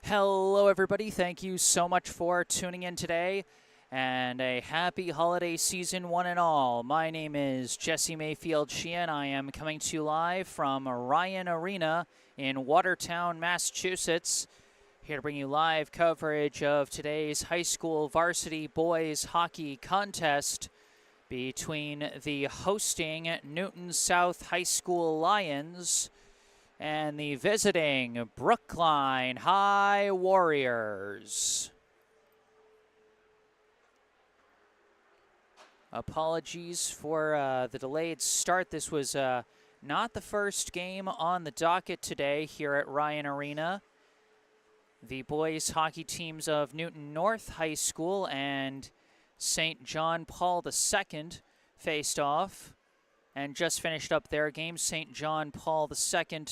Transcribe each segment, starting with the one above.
Hello, everybody. Thank you so much for tuning in today, and a happy holiday season, one and all. My name is Jesse Mayfield-Sheehan. I am coming to you live from Ryan Arena in Watertown, Massachusetts. Here to bring you live coverage of today's high school varsity boys hockey contest between the hosting Newton South High School Lions and the visiting Brookline High Warriors. Apologies for the delayed start. This was not the first game on the docket today here at Ryan Arena. The boys hockey teams of Newton North High School and St. John Paul II faced off and just finished up their game. St. John Paul II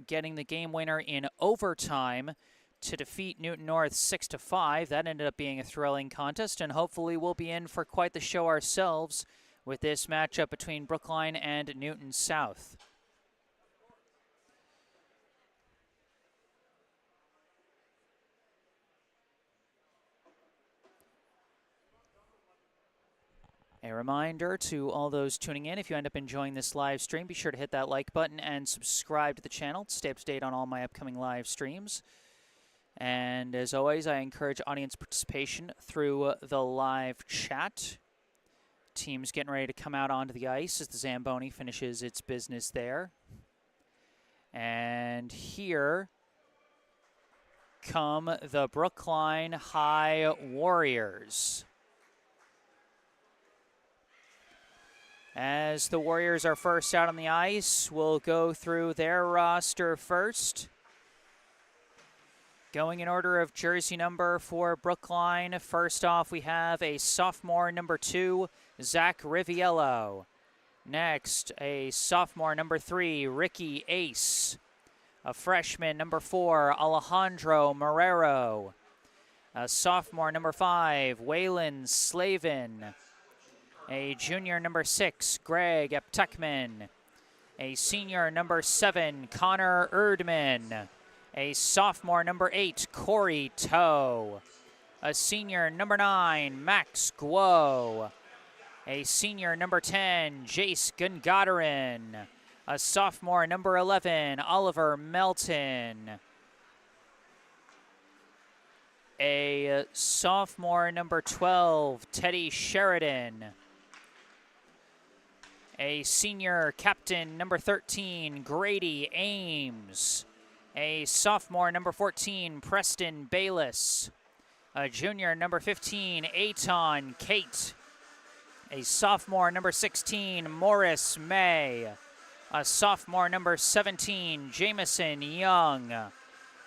getting the game winner in overtime to defeat Newton North 6-5. That ended up being a thrilling contest, and hopefully we'll be in for quite the show ourselves with this matchup between Brookline and Newton South. A reminder to all those tuning in, if you end up enjoying this live stream, be sure to hit that like button and subscribe to the channel to stay up to date on all my upcoming live streams. And as always, I encourage audience participation through the live chat. Team's getting ready to come out onto the ice as the Zamboni finishes its business there. And here come the Brookline High Warriors. As the Warriors are first out on the ice, we'll go through their roster first. Going in order of jersey number for Brookline, first off we have a sophomore number 2, Zach Riviello. Next, a sophomore number 3, Ricky Ace. A freshman number 4, Alejandro Marrero. A sophomore number 5, Waylon Slavin. A junior number 6, Greg Eptekman. A senior number 7, Connor Erdman. A sophomore number 8, Corey Toe. A senior number 9, Max Guo. A senior number 10, Jace Gungadarin. A sophomore number 11, Oliver Melton. A sophomore number 12, Teddy Sheridan. A senior captain, number 13, Grady Ames. A sophomore, number 14, Preston Bayless. A junior, number 15, Aton Kate. A sophomore, number 16, Morris May. A sophomore, number 17, Jamison Young.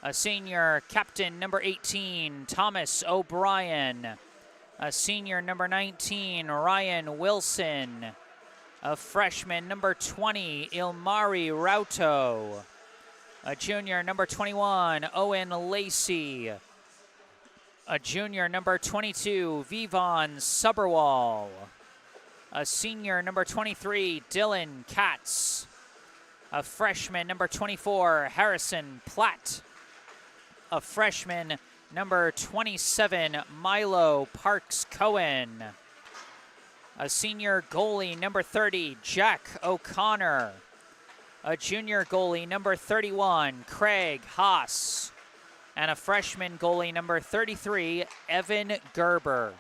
A senior captain, number 18, Thomas O'Brien. A senior, number 19, Ryan Wilson. A freshman, number 20, Ilmari Rauto. A junior, number 21, Owen Lacey. A junior, number 22, Vivon Suberwall. A senior, number 23, Dylan Katz. A freshman, number 24, Harrison Platt. A freshman, number 27, Milo Parks Cohen. A senior goalie, number 30, Jack O'Connor. A junior goalie, number 31, Craig Haas. And a freshman goalie, number 33, Evan Gerber.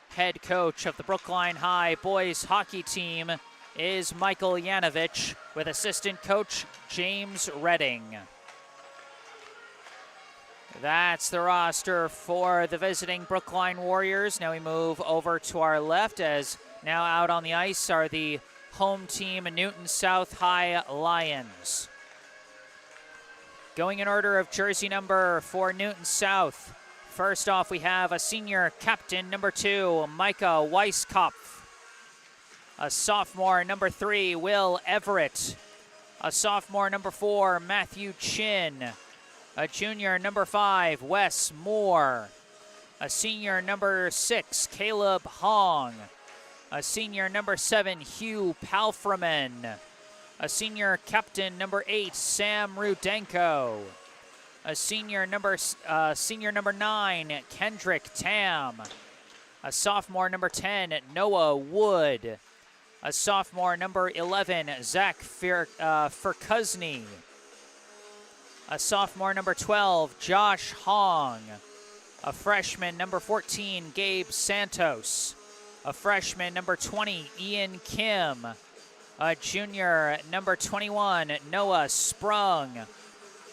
Head coach of the Brookline High boys hockey team is Michael Yanovich, with assistant coach James Redding. That's the roster for the visiting Brookline Warriors. Now we move over to our left, as now out on the ice are the home team Newton South High Lions. Going in order of jersey number for Newton South. First off, we have a senior captain, number 2, Micah Weisskopf. A sophomore, number 3, Will Everett. A sophomore, number 4, Matthew Chin. A junior, number 5, Wes Moore. A senior, number 6, Caleb Hong. A senior, number 7, Hugh Palfreman. A senior captain, number 8, Sam Rudenko. A senior number 9, Kendrick Tam. A sophomore number 10, Noah Wood. A sophomore number 11, Zach Furkuzny. A sophomore number 12, Josh Hong. A freshman number 14, Gabe Santos. A freshman number 20, Ian Kim. A junior number 21, Noah Sprung.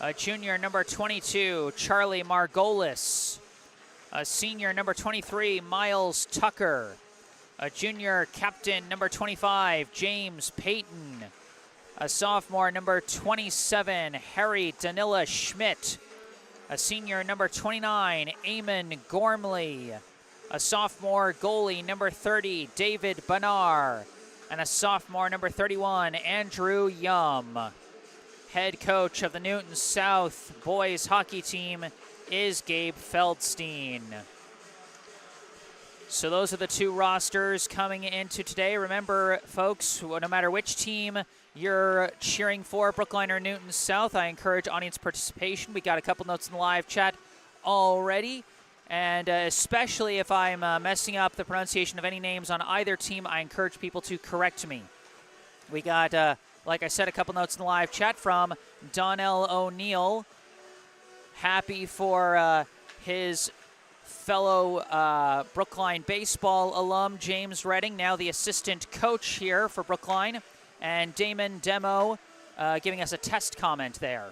A junior number 22, Charlie Margolis. A senior number 23, Miles Tucker. A junior captain number 25, James Payton. A sophomore number 27, Harry Danila Schmidt. A senior number 29, Eamon Gormley. A sophomore goalie number 30, David Banar. And a sophomore number 31, Andrew Yum. Head coach of the Newton South boys hockey team is Gabe Feldstein. So those are the two rosters coming into today. Remember, folks, no matter which team you're cheering for, Brookline or Newton South, I encourage audience participation. We got a couple notes in the live chat already. And especially if I'm messing up the pronunciation of any names on either team, I encourage people to correct me. We got, like I said, a couple notes in the live chat from Donnell O'Neill. Happy for his fellow Brookline baseball alum, James Redding, now the assistant coach here for Brookline. And Damon Demo giving us a test comment there.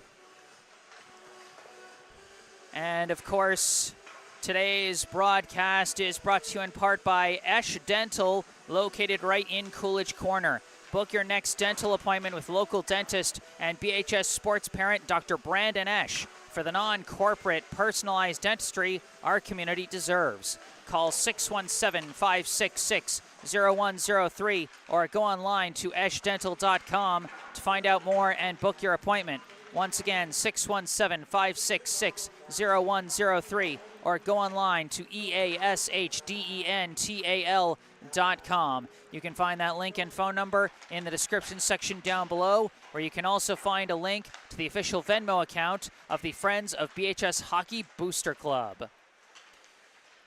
And, of course, today's broadcast is brought to you in part by Esch Dental, located right in Coolidge Corner. Book your next dental appointment with local dentist and BHS sports parent Dr. Brandon Esch for the non-corporate personalized dentistry our community deserves. Call 617-566-0103 or go online to eschdental.com to find out more and book your appointment. Once again, 617-566-0103 or go online to eashdental.com. You can find that link and phone number in the description section down below, where you can also find a link to the official Venmo account of the Friends of BHS Hockey Booster Club.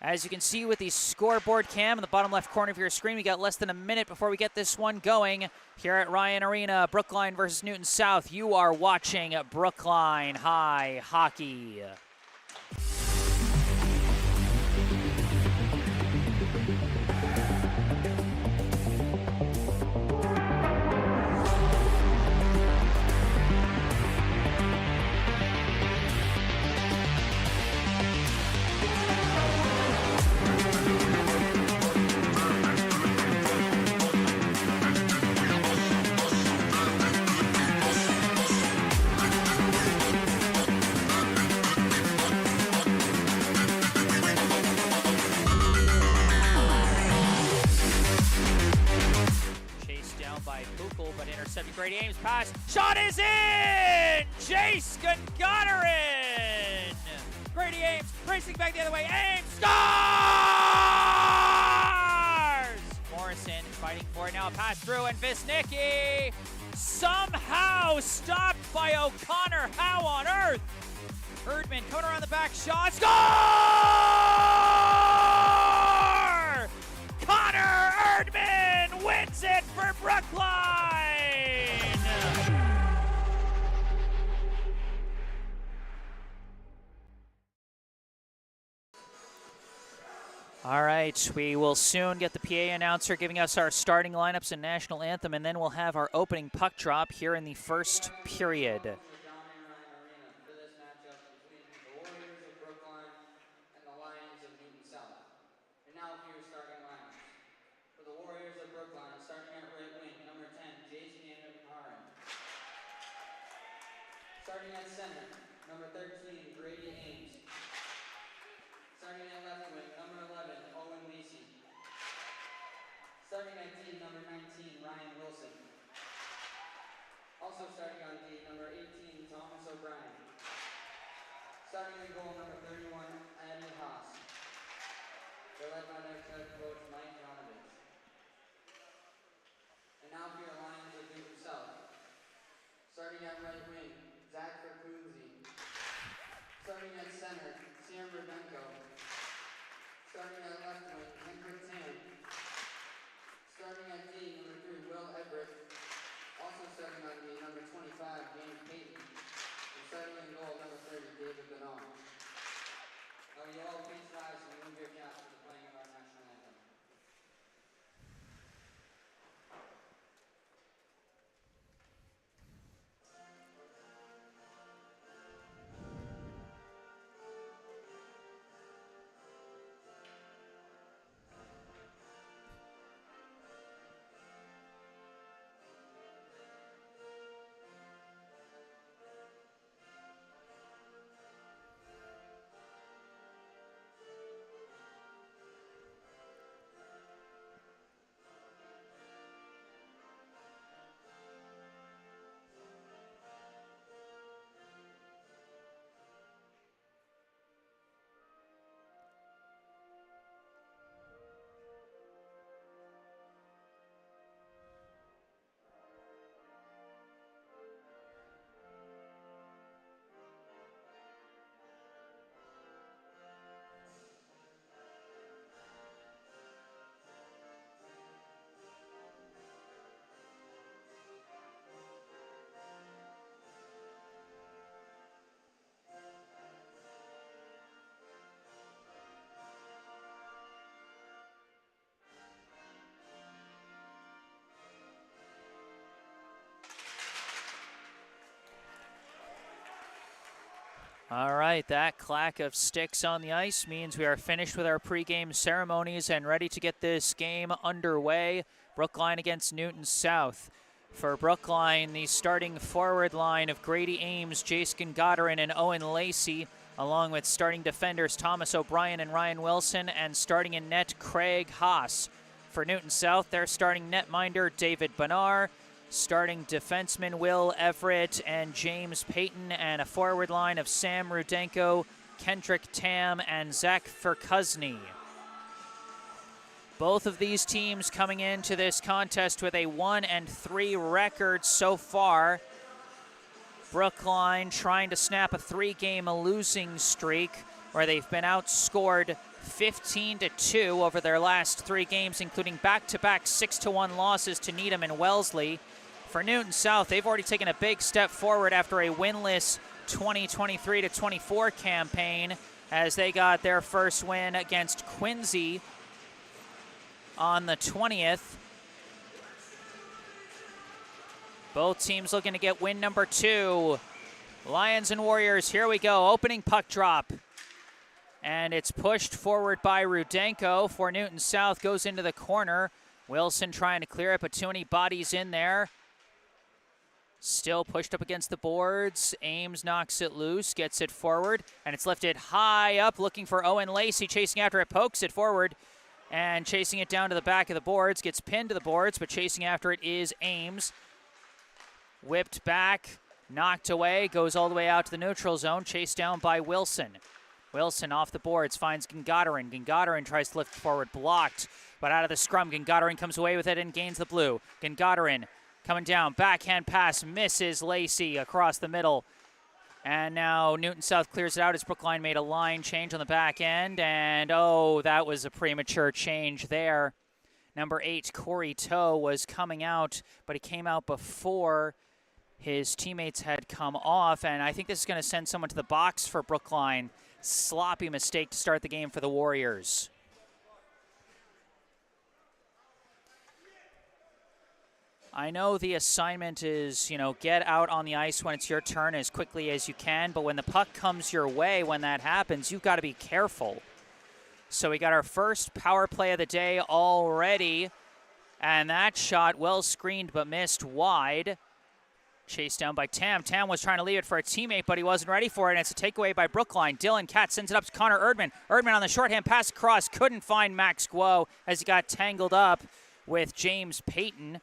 As you can see with the scoreboard cam in the bottom left corner of your screen, we got less than a minute before we get this one going. Here at Ryan Arena, Brookline versus Newton South, you are watching Brookline High Hockey. Grady Ames pass. Shot is in! Jace Gagarin! Grady Ames racing back the other way. Ames scores! Morrison fighting for it now. Pass through and Visnicki somehow stopped by O'Connor. How on earth? Erdman coming around the back. Shot. Score! Connor Erdman wins it for Brookline! All right, we will soon get the PA announcer giving us our starting lineups and national anthem, and then we'll have our opening puck drop here in the first period. For this matchup between the Warriors of Brookline and the Lions of Newton South. And now for your starting lineups. For the Warriors of Brookline, starting at right wing, number 10, Jason Yanakarin. Starting at center, number 13, Grady Ames. Starting at left wing, number 11, Owen Lacey. Starting at D, number 19, Ryan Wilson. Also starting on D, number 18, Thomas O'Brien. Starting in goal, number 31, Addy Haas. They're led by their head coach, Mike Jonovich. And now for your Lions of Newton South. Starting at right wing, Zach Furkuzny. All right, that clack of sticks on the ice means we are finished with our pregame ceremonies and ready to get this game underway. Brookline against Newton South. For Brookline, the starting forward line of Grady Ames, Jason Goddard, and Owen Lacey, along with starting defenders Thomas O'Brien and Ryan Wilson, and starting in net Craig Haas. For Newton South, their starting netminder David Bonar, starting defenseman Will Everett and James Payton, and a forward line of Sam Rudenko, Kendrick Tam, and Zach Ferkuzny. Both of these teams coming into this contest with a 1-3 record so far. Brookline trying to snap a 3-game losing streak where they've been outscored 15-2 over their last 3 games, including back-to-back 6-1 losses to Needham and Wellesley. For Newton South, they've already taken a big step forward after a winless 2023-24 campaign as they got their first win against Quincy on the 20th. Both teams looking to get win number 2. Lions and Warriors, here we go. Opening puck drop. And it's pushed forward by Rudenko for Newton South. Goes into the corner. Wilson trying to clear it, but too many bodies in there. Still pushed up against the boards. Ames knocks it loose, gets it forward, and it's lifted high up, looking for Owen Lacey, chasing after it, pokes it forward, and chasing it down to the back of the boards. Gets pinned to the boards, but chasing after it is Ames. Whipped back, knocked away, goes all the way out to the neutral zone, chased down by Wilson. Wilson off the boards, finds Gingadarin. Gingadarin tries to lift forward, blocked, but out of the scrum, Gingadarin comes away with it and gains the blue. Gingadarin coming down, backhand pass, misses Lacey across the middle. And now Newton South clears it out as Brookline made a line change on the back end. And, oh, that was a premature change there. Number 8, Corey Toe, was coming out, but he came out before his teammates had come off. And I think this is going to send someone to the box for Brookline. Sloppy mistake to start the game for the Warriors. I know the assignment is, get out on the ice when it's your turn as quickly as you can, but when the puck comes your way, when that happens, you've got to be careful. So we got our first power play of the day already, and that shot well screened but missed wide. Chased down by Tam. Tam was trying to leave it for a teammate, but he wasn't ready for it, and it's a takeaway by Brookline. Dylan Katz sends it up to Connor Erdman. Erdman on the shorthand pass across, couldn't find Max Guo as he got tangled up with James Payton.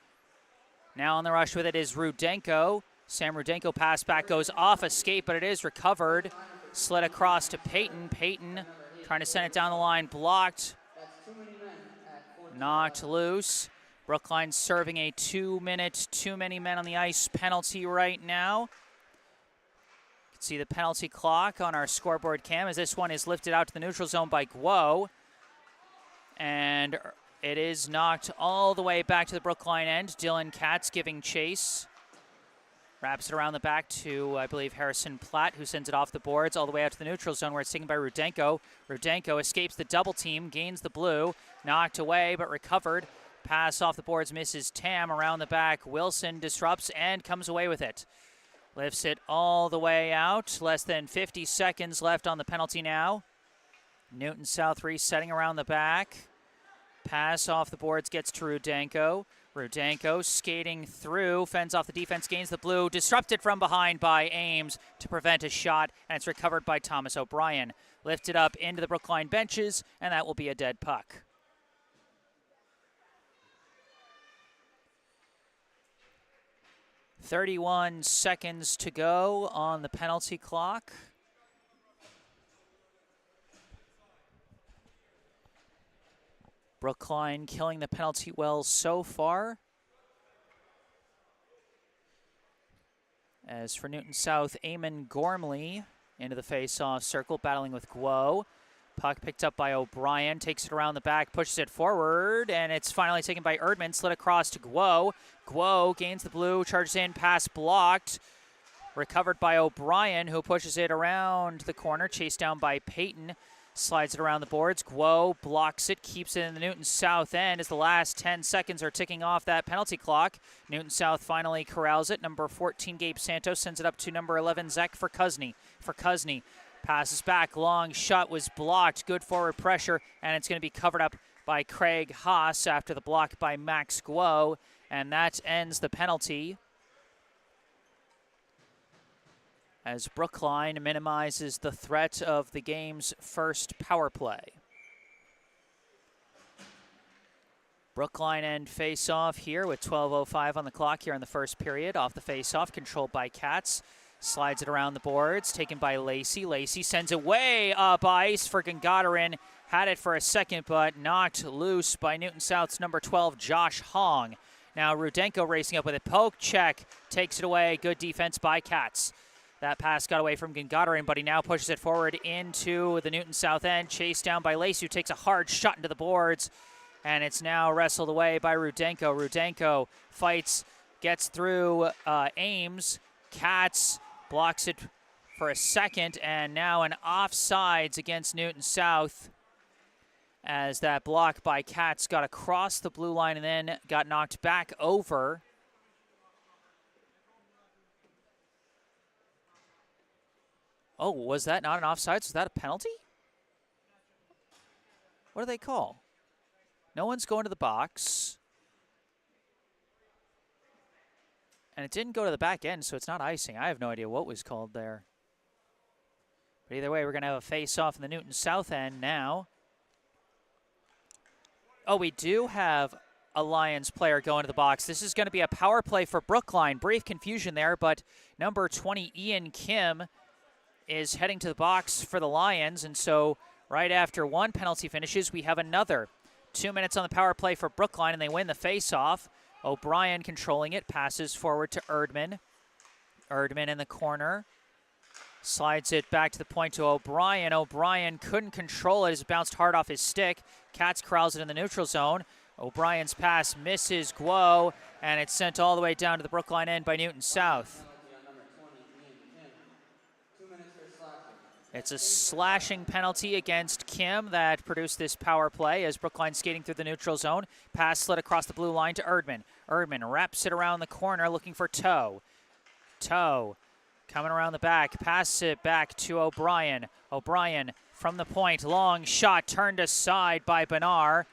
Now on the rush with it is Rudenko. Sam Rudenko pass back goes off a skate, but it is recovered. Slid across to Payton. Payton trying to send it down the line, blocked. Knocked loose. Brookline serving a 2-minute, too many men on the ice penalty right now. You can see the penalty clock on our scoreboard cam as this one is lifted out to the neutral zone by Guo. And it is knocked all the way back to the Brookline end. Dylan Katz giving chase. Wraps it around the back to, I believe, Harrison Platt, who sends it off the boards all the way out to the neutral zone where it's taken by Rudenko. Rudenko escapes the double team, gains the blue. Knocked away, but recovered. Pass off the boards, misses Tam around the back. Wilson disrupts and comes away with it. Lifts it all the way out. Less than 50 seconds left on the penalty now. Newton South resetting around the back. Pass off the boards gets to Rudenko. Rudenko skating through, fends off the defense, gains the blue, disrupted from behind by Ames to prevent a shot, and it's recovered by Thomas O'Brien. Lifted up into the Brookline benches, and that will be a dead puck. .31 seconds to go on the penalty clock. Brookline killing the penalty well so far. As for Newton South, Eamon Gormley into the face-off circle, battling with Guo. Puck picked up by O'Brien, takes it around the back, pushes it forward, and it's finally taken by Erdman, slid across to Guo. Guo gains the blue, charges in, pass blocked. Recovered by O'Brien, who pushes it around the corner, chased down by Payton. Slides it around the boards. Guo blocks it, keeps it in the Newton South end as the last 10 seconds are ticking off that penalty clock. Newton South finally corrals it. Number 14, Gabe Santos, sends it up to number 11, Zach for Kuzny. Passes back. Long shot was blocked. Good forward pressure, and it's going to be covered up by Craig Haas after the block by Max Guo, and that ends the penalty as Brookline minimizes the threat of the game's first power play. Brookline end face-off here with 12:05 on the clock here in the first period. Off the face-off, controlled by Katz. Slides it around the boards, taken by Lacey. Lacey sends it way up ice for Gangadarin. Had it for a second, but knocked loose by Newton South's number 12, Josh Hong. Now Rudenko racing up with it. Poke check, takes it away. Good defense by Katz. That pass got away from Gangadarin, but he now pushes it forward into the Newton South end. Chased down by Lacey, who takes a hard shot into the boards. And it's now wrestled away by Rudenko. Rudenko fights, gets through Ames. Katz blocks it for a second, and now an offsides against Newton South as that block by Katz got across the blue line and then got knocked back over. Oh, was that not an offsides? Was that a penalty? What do they call? No one's going to the box. And it didn't go to the back end, so it's not icing. I have no idea what was called there. But either way, we're going to have a face-off in the Newton South end now. Oh, we do have a Lions player going to the box. This is going to be a power play for Brookline. Brief confusion there, but number 20, Ian Kim, is heading to the box for the Lions. And so right after one penalty finishes, we have another. 2 minutes on the power play for Brookline, and they win the face-off. O'Brien controlling it, passes forward to Erdman. Erdman in the corner. Slides it back to the point to O'Brien. O'Brien couldn't control it as it bounced hard off his stick. Katz corrals it in the neutral zone. O'Brien's pass misses Guo, and it's sent all the way down to the Brookline end by Newton South. It's a slashing penalty against Kim that produced this power play as Brookline skating through the neutral zone. Pass slid across the blue line to Erdman. Erdman wraps it around the corner looking for Toe. Toe coming around the back. Passes it back to O'Brien. O'Brien from the point. Long shot turned aside by Benar.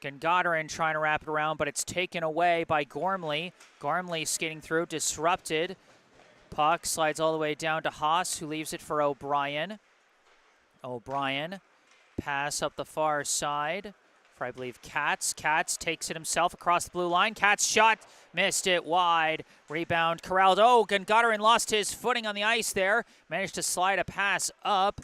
Gangadarin trying to wrap it around, but it's taken away by Gormley. Gormley skating through, disrupted. Puck slides all the way down to Haas, who leaves it for O'Brien. O'Brien, pass up the far side for, I believe, Katz. Katz takes it himself across the blue line. Katz shot, missed it wide. Rebound corralled. Oh, Gangadarin lost his footing on the ice there. Managed to slide a pass up.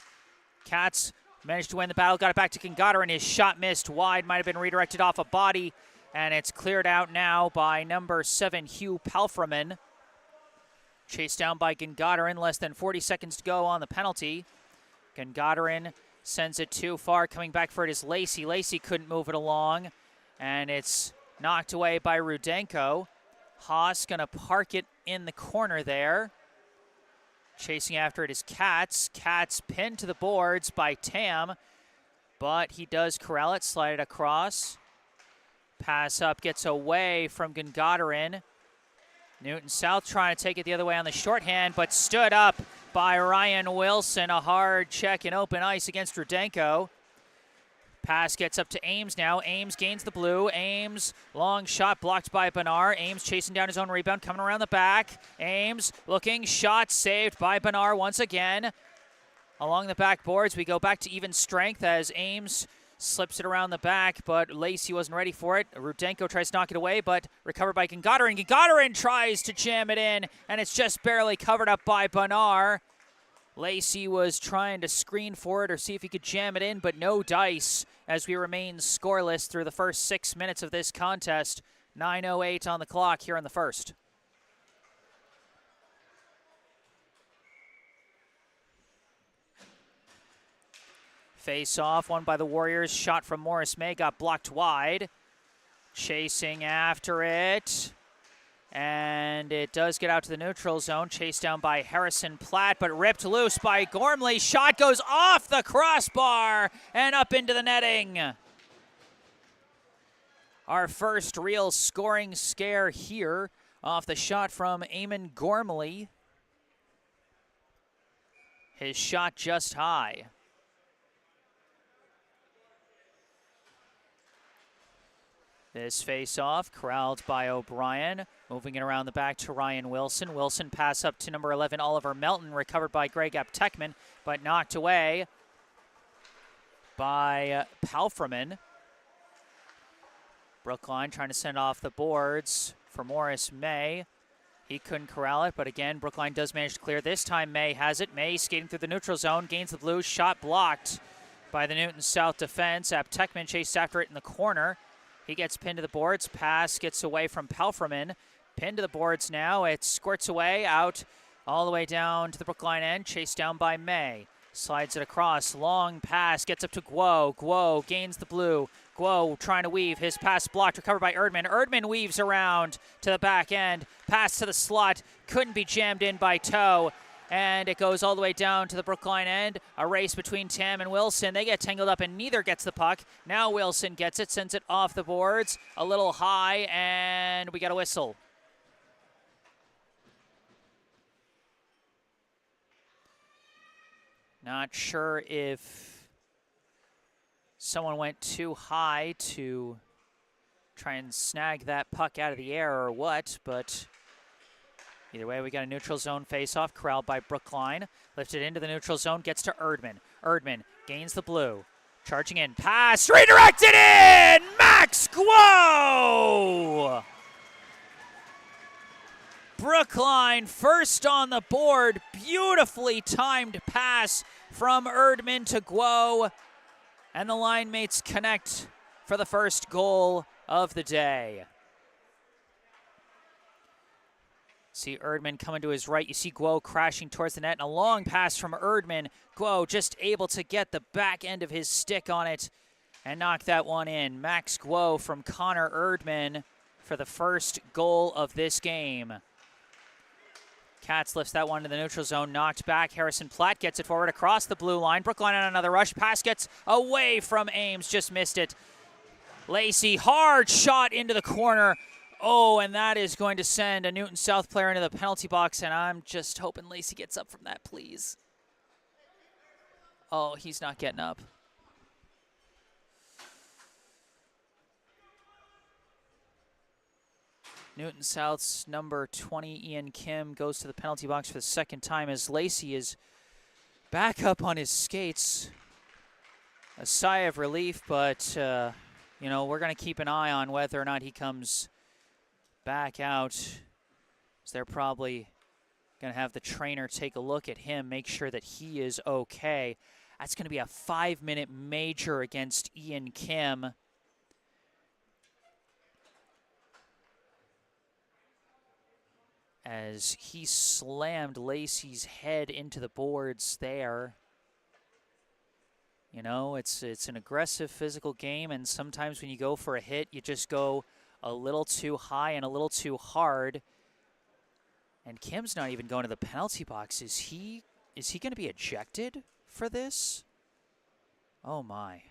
Katz managed to win the battle, got it back to Gangadarin. His shot missed wide, might have been redirected off a body, and it's cleared out now by number 7, Hugh Palfreman. Chased down by Gangadarin, less than 40 seconds to go on the penalty. Gangadarin sends it too far, coming back for it is Lacey. Lacey couldn't move it along, and it's knocked away by Rudenko. Haas gonna park it in the corner there. Chasing after it is Katz. Katz pinned to the boards by Tam, but he does corral it, slide it across. Pass up, gets away from Gangadarin. Newton South trying to take it the other way on the shorthand, but stood up by Ryan Wilson. A hard check in open ice against Rudenko. Pass gets up to Ames now. Ames gains the blue. Ames, long shot blocked by Benar. Ames chasing down his own rebound, coming around the back. Ames looking, shot saved by Benar once again. Along the backboards, we go back to even strength as Ames slips it around the back, but Lacey wasn't ready for it. Rudenko tries to knock it away, but recovered by Gangadarin. Gangadarin tries to jam it in, and it's just barely covered up by Benar. Lacey was trying to screen for it or see if he could jam it in, but no dice as we remain scoreless through the first 6 minutes of this contest. 9:08 on the clock here in the first. Face off, won by the Warriors. Shot from Morris May got blocked wide. Chasing after it. And it does get out to the neutral zone, chased down by Harrison Platt, but ripped loose by Gormley. Shot goes off the crossbar and up into the netting. Our first real scoring scare here off the shot from Eamon Gormley. His shot just high. This face-off corralled by O'Brien. Moving it around the back to Ryan Wilson. Wilson pass up to number 11, Oliver Melton. Recovered by Greg Aptekman, but knocked away by Palfreman. Brookline trying to send off the boards for Morris May. He couldn't corral it, but again, Brookline does manage to clear. This time May has it. May skating through the neutral zone, gains the blue. Shot blocked by the Newton South defense. Aptekman chased after it in the corner. He gets pinned to the boards. Pass gets away from Palfreman. Pinned to the boards now. It squirts away out all the way down to the Brookline end. Chased down by May. Slides it across. Long pass. Gets up to Guo. Guo gains the blue. Guo trying to weave. His pass blocked. Recovered by Erdman. Erdman weaves around to the back end. Pass to the slot. Couldn't be jammed in by Toe. And it goes all the way down to the Brookline end. A race between Tam and Wilson. They get tangled up and neither gets the puck. Now Wilson gets it, sends it off the boards. A little high, and we got a whistle. Not sure if someone went too high to try and snag that puck out of the air or what, but either way, we got a neutral zone face-off, corralled by Brookline. Lifted into the neutral zone, gets to Erdman. Erdman gains the blue. Charging in, pass, redirected in! Max Guo! Brookline first on the board. Beautifully timed pass from Erdman to Guo. And the line mates connect for the first goal of the day. See Erdman coming to his right. You see Guo crashing towards the net. And a long pass from Erdman. Guo just able to get the back end of his stick on it and knock that one in. Max Guo from Connor Erdman for the first goal of this game. Katz lifts that one to the neutral zone. Knocked back. Harrison Platt gets it forward across the blue line. Brookline on another rush. Pass gets away from Ames. Just missed it. Lacey, hard shot into the corner. Oh, and that is going to send a Newton South player into the penalty box, and I'm just hoping Lacey gets up from that, please. Oh, he's not getting up. Newton South's number 20, Ian Kim, goes to the penalty box for the second time as Lacey is back up on his skates. A sigh of relief, but, you know, we're going to keep an eye on whether or not he comes back out. So they're probably going to have the trainer take a look at him, make sure that he is okay. That's going to be a 5-minute major against Ian Kim. As he slammed Lacey's head into the boards there. You know, it's an aggressive physical game, and sometimes when you go for a hit, you just go a little too high and a little too hard. And Kim's not even going to the penalty box. Is he going to be ejected for this? Oh my.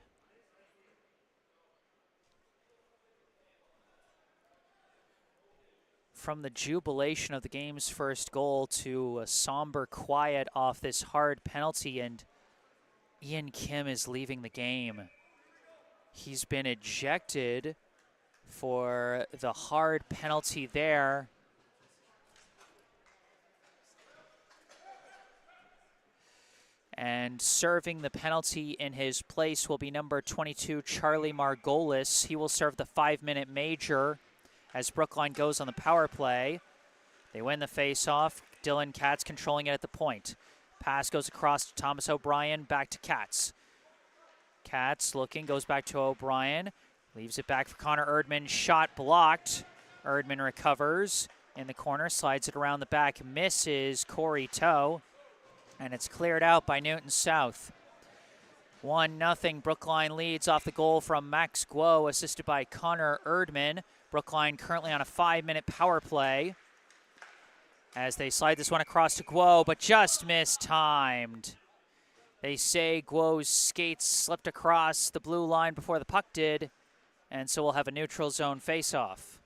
From the jubilation of the game's first goal to a somber quiet off this hard penalty, and Ian Kim is leaving the game. He's been ejected for the hard penalty there. And serving the penalty in his place will be number 22, Charlie Margolis. He will serve the 5-minute major as Brookline goes on the power play. They win the face-off. Dylan Katz controlling it at the point. Pass goes across to Thomas O'Brien, back to Katz. Katz looking, goes back to O'Brien. Leaves it back for Connor Erdman. Shot blocked. Erdman recovers in the corner, slides it around the back, misses Corey Toe, and it's cleared out by Newton South. 1-0. Brookline leads off the goal from Max Guo, assisted by Connor Erdman. Brookline currently on a 5-minute power play as they slide this one across to Guo, but just mistimed. They say Guo's skates slipped across the blue line before the puck did, and so we'll have a neutral zone face-off.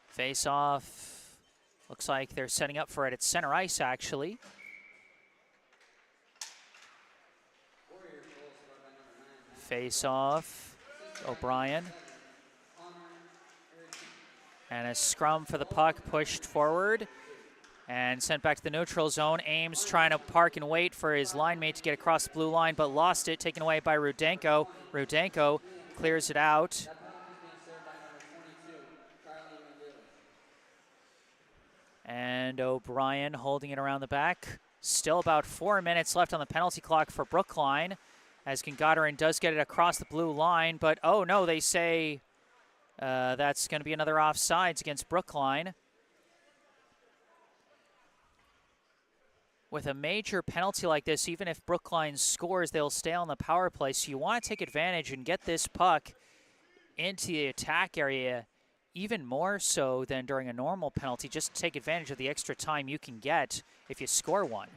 Face-off, looks like they're setting up for it at center ice, actually. Face-off, O'Brien. And a scrum for the puck pushed forward and sent back to the neutral zone. Ames trying to park and wait for his line mate to get across the blue line, but lost it, taken away by Rudenko. Rudenko clears it out. And O'Brien holding it around the back. Still about 4 minutes left on the penalty clock for Brookline, as Gagarin does get it across the blue line, but oh no, they say that's going to be another offsides against Brookline. With a major penalty like this, even if Brookline scores, they'll stay on the power play. So you want to take advantage and get this puck into the attack area even more so than during a normal penalty. Just take advantage of the extra time you can get if you score one.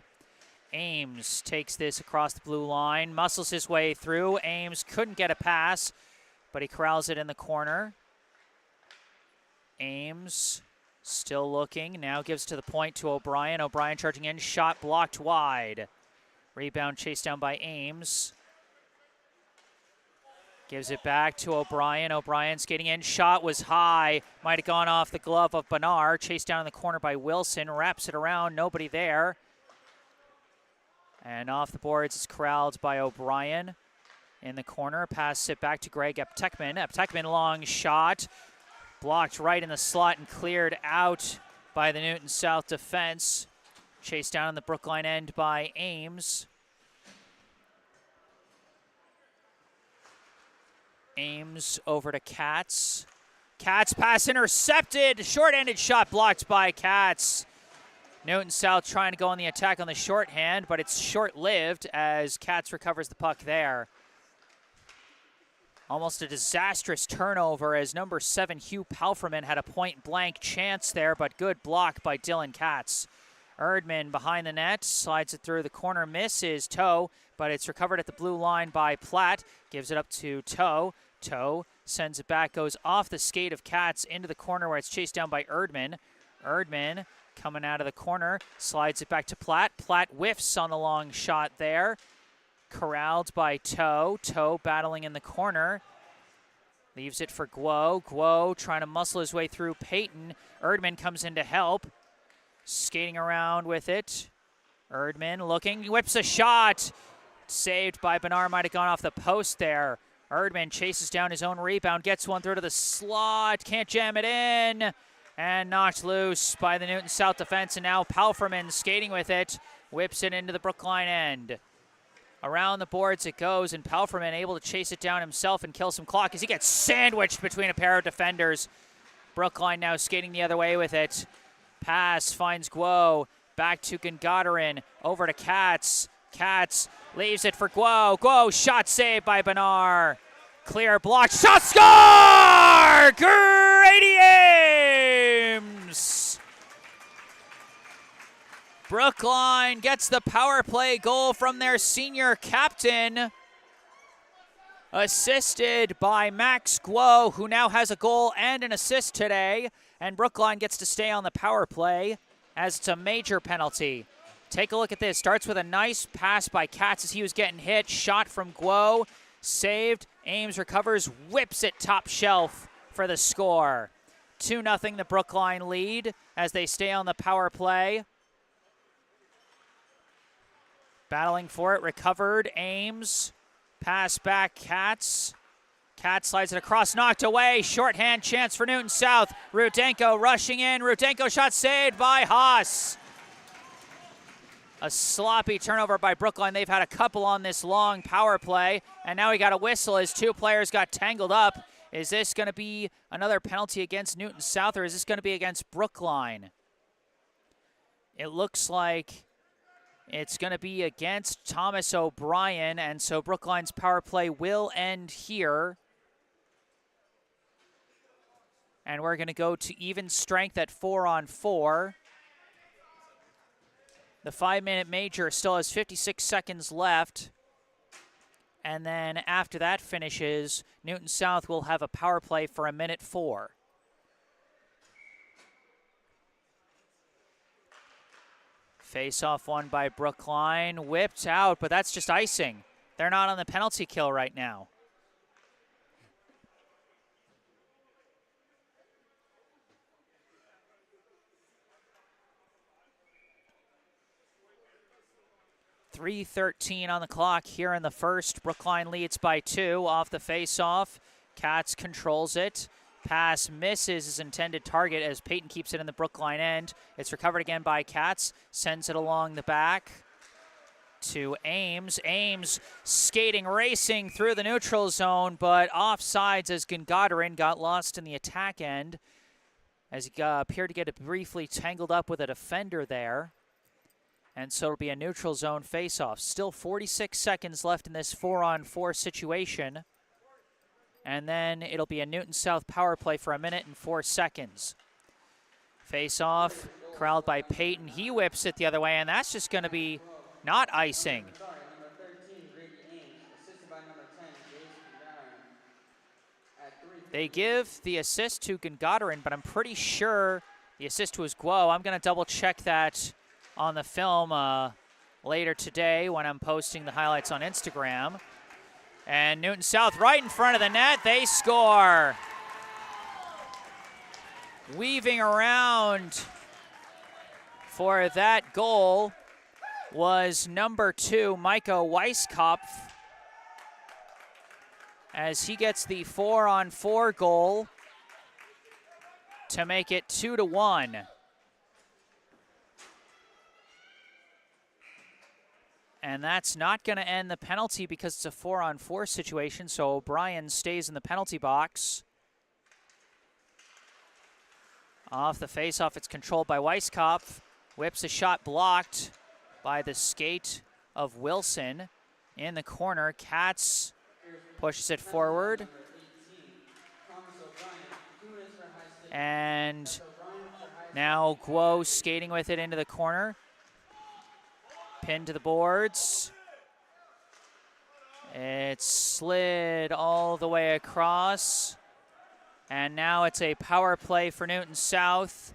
Ames takes this across the blue line, muscles his way through. Ames couldn't get a pass, but he corrals it in the corner. Ames still looking, now gives to the point to O'Brien. O'Brien charging in, shot blocked wide. Rebound chased down by Ames. Gives it back to O'Brien. O'Brien skating in, shot was high. Might have gone off the glove of Bernard. Chased down in the corner by Wilson, wraps it around, nobody there. And off the boards, it's corralled by O'Brien in the corner. Pass it back to Greg Eptekman. Eptekman, long shot. Blocked right in the slot and cleared out by the Newton South defense. Chased down on the Brookline end by Ames. Ames over to Katz. Katz pass intercepted. Short-handed shot blocked by Katz. Newton South trying to go on the attack on the shorthand, but it's short-lived as Katz recovers the puck there. Almost a disastrous turnover as number 7 Hugh Palfreman had a point-blank chance there, but good block by Dylan Katz. Erdman behind the net, slides it through the corner, misses Toe, but it's recovered at the blue line by Platt. Gives it up to Toe. Toe sends it back, goes off the skate of Katz into the corner where it's chased down by Erdman. Erdman coming out of the corner, slides it back to Platt. Platt whiffs on the long shot there. Corralled by Toe. Toe battling in the corner. Leaves it for Guo. Guo trying to muscle his way through Peyton. Erdman comes in to help. Skating around with it. Erdman looking, whips a shot. Saved by Bernard, might have gone off the post there. Erdman chases down his own rebound, gets one through to the slot, can't jam it in, and knocked loose by the Newton South defense, and now Palfreman skating with it, whips it into the Brookline end. Around the boards it goes, and Palfreman able to chase it down himself and kill some clock as he gets sandwiched between a pair of defenders. Brookline now skating the other way with it. Pass finds Guo, back to Gagarin, over to Katz. Katz leaves it for Guo. Guo, shot saved by Bernard. Clear block, shot, score! Grady Ames! Brookline gets the power play goal from their senior captain, assisted by Max Guo, who now has a goal and an assist today, and Brookline gets to stay on the power play as it's a major penalty. Take a look at this. Starts with a nice pass by Katz as he was getting hit. Shot from Guo. Saved. Ames recovers. Whips it top shelf for the score. 2-0 the Brookline lead as they stay on the power play. Battling for it. Recovered. Ames. Pass back. Katz. Katz slides it across. Knocked away. Shorthand chance for Newton South. Rudenko rushing in. Rudenko shot saved by Haas. A sloppy turnover by Brookline. They've had a couple on this long power play, and now we got a whistle as two players got tangled up. Is this going to be another penalty against Newton South, or is this going to be against Brookline? It looks like It's going to be against Thomas O'Brien, and so Brookline's power play will end here. And we're going to go to even strength at 4-on-4. The 5-minute major still has 56 seconds left. And then after that finishes, Newton South will have a power play for 1:04. Face-off won by Brookline, whipped out, but that's just icing. They're not on the penalty kill right now. .3:13 on the clock here in the first. Brookline leads by 2 off the face-off. Katz controls it. Pass misses his intended target as Peyton keeps it in the Brookline end. It's recovered again by Katz. Sends it along the back to Ames. Ames skating, racing through the neutral zone, but offsides as Gungadarin got lost in the attack end as he appeared to get it briefly tangled up with a defender there. And so it'll be a neutral zone face-off. Still 46 seconds left in this 4-on-4 situation. And then it'll be a Newton South power play for 1:04. Face-off, corralled by Peyton. He whips it the other way, and that's just going to be not icing. Number 13, Grady Ames, assisted by number 10, Jason Gungadarin, at 3. They give the assist to Gungadarin, but I'm pretty sure the assist was Guo. I'm going to double-check that on the film later today when I'm posting the highlights on Instagram. And Newton South right in front of the net. They score. Weaving around for that goal was number 2, Micah Weisskopf, as he gets the 4-on-4 goal to make it 2-1. And that's not going to end the penalty because it's a 4-on-4 situation, so O'Brien stays in the penalty box. Off the face-off, it's controlled by Weisskopf. Whips a shot blocked by the skate of Wilson. In the corner, Katz pushes it forward. And now Guo skating with it into the corner. Pinned to the boards. It slid all the way across. And now it's a power play for Newton South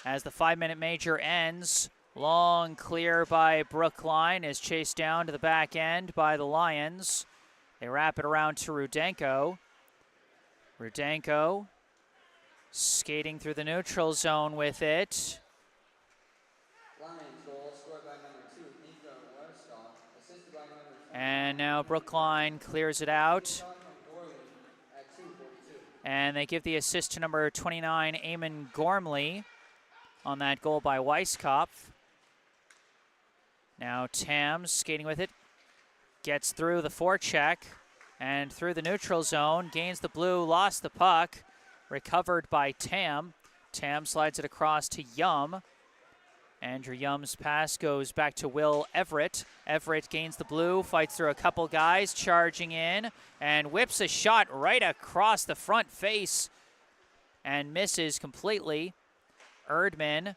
as the 5-minute major ends. Long clear by Brookline is chased down to the back end by the Lions. They wrap it around to Rudenko. Rudenko skating through the neutral zone with it. And now Brookline clears it out. And they give the assist to number 29, Eamon Gormley, on that goal by Weisskopf. Now Tams skating with it. Gets through the forecheck and through the neutral zone. Gains the blue, lost the puck. Recovered by Tam. Tam slides it across to Yum. Andrew Yum's pass goes back to Will Everett. Everett gains the blue, fights through a couple guys, charging in, and whips a shot right across the front face and misses completely. Erdman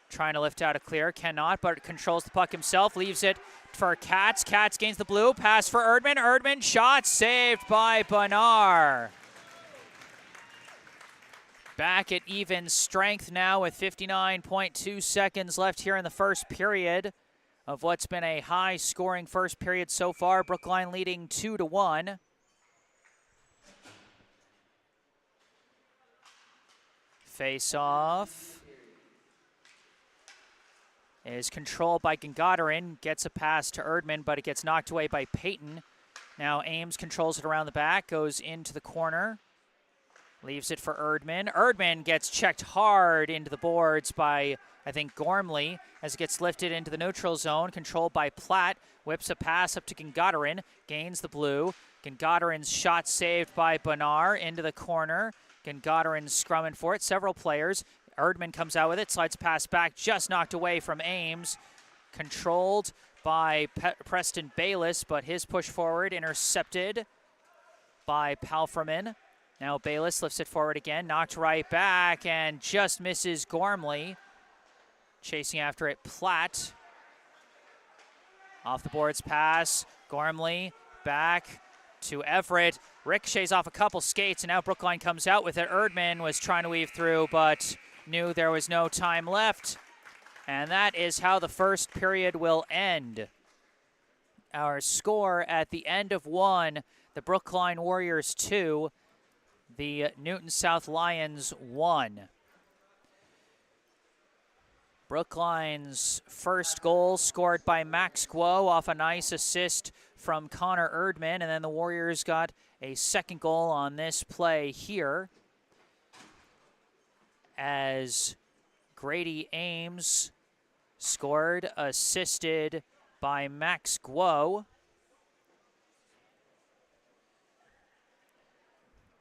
trying to lift out a clear, cannot, but controls the puck himself, leaves it for Katz. Katz gains the blue, pass for Erdman. Erdman, shot saved by Bonar. Back at even strength now with 59.2 seconds left here in the first period of what's been a high-scoring first period so far. Brookline leading 2-1. Face-off is controlled by Gungadarin. Gets a pass to Erdman, but it gets knocked away by Peyton. Now Ames controls it around the back, goes into the corner. Leaves it for Erdman. Erdman gets checked hard into the boards by, I think, Gormley as it gets lifted into the neutral zone, controlled by Platt. Whips a pass up to Gungadarin, gains the blue. Gungadarin's shot saved by Bonar into the corner. Gungadarin scrumming for it, several players. Erdman comes out with it, slides pass back, just knocked away from Ames. controlled by Preston Bayless, but his push forward intercepted by Palfreman. Now Bayless lifts it forward again, knocked right back, and just misses Gormley. Chasing after it, Platt. Off the boards pass, Gormley back to Everett. Ricochets off a couple skates, and now Brookline comes out with it. Erdman was trying to weave through, but knew there was no time left. And that is how the first period will end. Our score at the end of one, the Brookline Warriors 2, the Newton South Lions 1. Brookline's first goal scored by Max Guo off a nice assist from Connor Erdman, and then the Warriors got a second goal on this play here as Grady Ames scored, assisted by Max Guo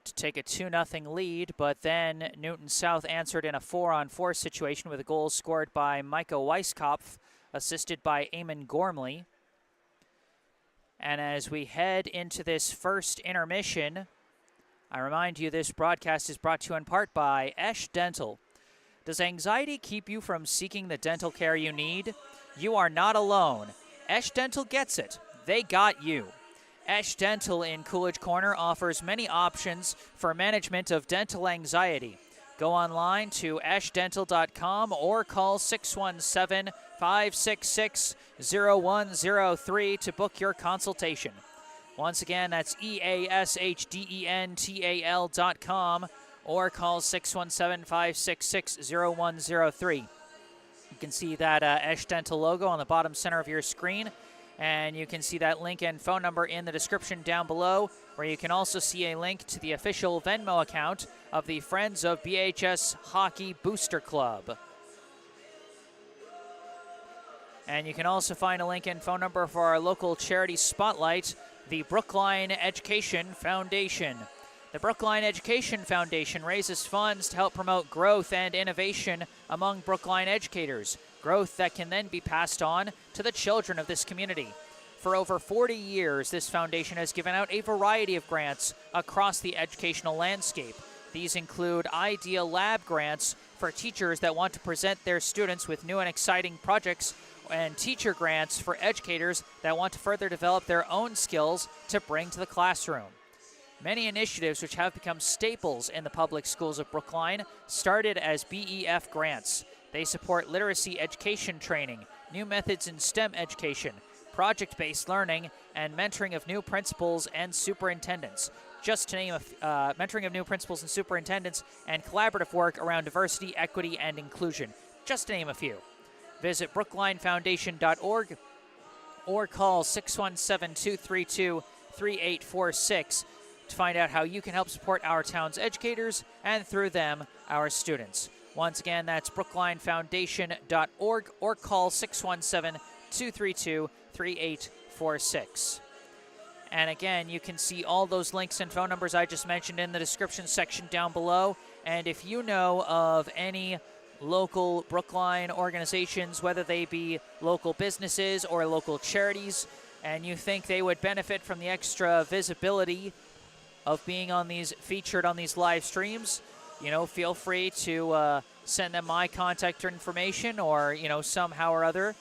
to take a 2-0 lead, but then Newton South answered in a 4-on-4 situation with a goal scored by Micah Weiskopf, assisted by Eamon Gormley. And as we head into this first intermission, I remind you this broadcast is brought to you in part by Esch Dental. Does anxiety keep you from seeking the dental care you need? You are not alone. Esch Dental gets it. They got you. Esch Dental in Coolidge Corner offers many options for management of dental anxiety. Go online to eschdental.com or call 617-566-0103 to book your consultation. Once again, that's eschdental.com or call 617-566-0103. You can see that Esch Dental logo on the bottom center of your screen, and you can see that link and phone number in the description down below, where you can also see a link to the official Venmo account of the Friends of BHS Hockey Booster Club. And you can also find a link and phone number for our local charity spotlight, the Brookline Education Foundation. The Brookline Education Foundation raises funds to help promote growth and innovation among Brookline educators, growth that can then be passed on to the children of this community. For over 40 years, this foundation has given out a variety of grants across the educational landscape. These include Idea Lab grants for teachers that want to present their students with new and exciting projects, and teacher grants for educators that want to further develop their own skills to bring to the classroom. Many initiatives which have become staples in the public schools of Brookline started as BEF grants. They support literacy education training, new methods in STEM education, project-based learning, and mentoring of new principals and superintendents. Just to name mentoring of new principals and superintendents, and collaborative work around diversity, equity, and inclusion. Just to name a few. Visit brooklinefoundation.org or call 617-232-3846 to find out how you can help support our town's educators and, through them, our students. Once again, that's brooklinefoundation.org or call 617-232-3846. And again, you can see all those links and phone numbers I just mentioned in the description section down below. And if you know of any local Brookline organizations, whether they be local businesses or local charities, and you think they would benefit from the extra visibility of being on these, featured on these live streams, feel free to send them my contact information, or, somehow or other,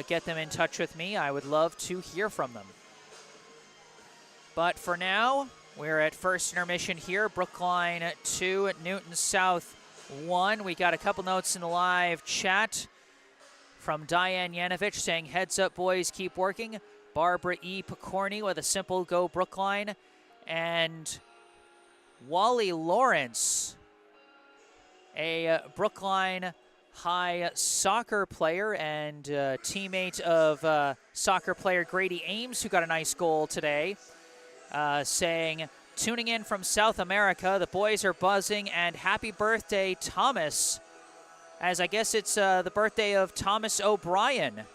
get them in touch with me. I would love to hear from them. But for now, we're at first intermission here. Brookline 2, Newton South 1. We got a couple notes in the live chat from Diane Yanovich saying, "Heads up, boys, keep working." Barbara E. Picorni with a simple "Go Brookline." And Wally Lawrence, a Brookline High soccer player and teammate of soccer player Grady Ames, who got a nice goal today, saying, "Tuning in from South America, the boys are buzzing, and happy birthday, Thomas," as I guess it's the birthday of Thomas O'Brien.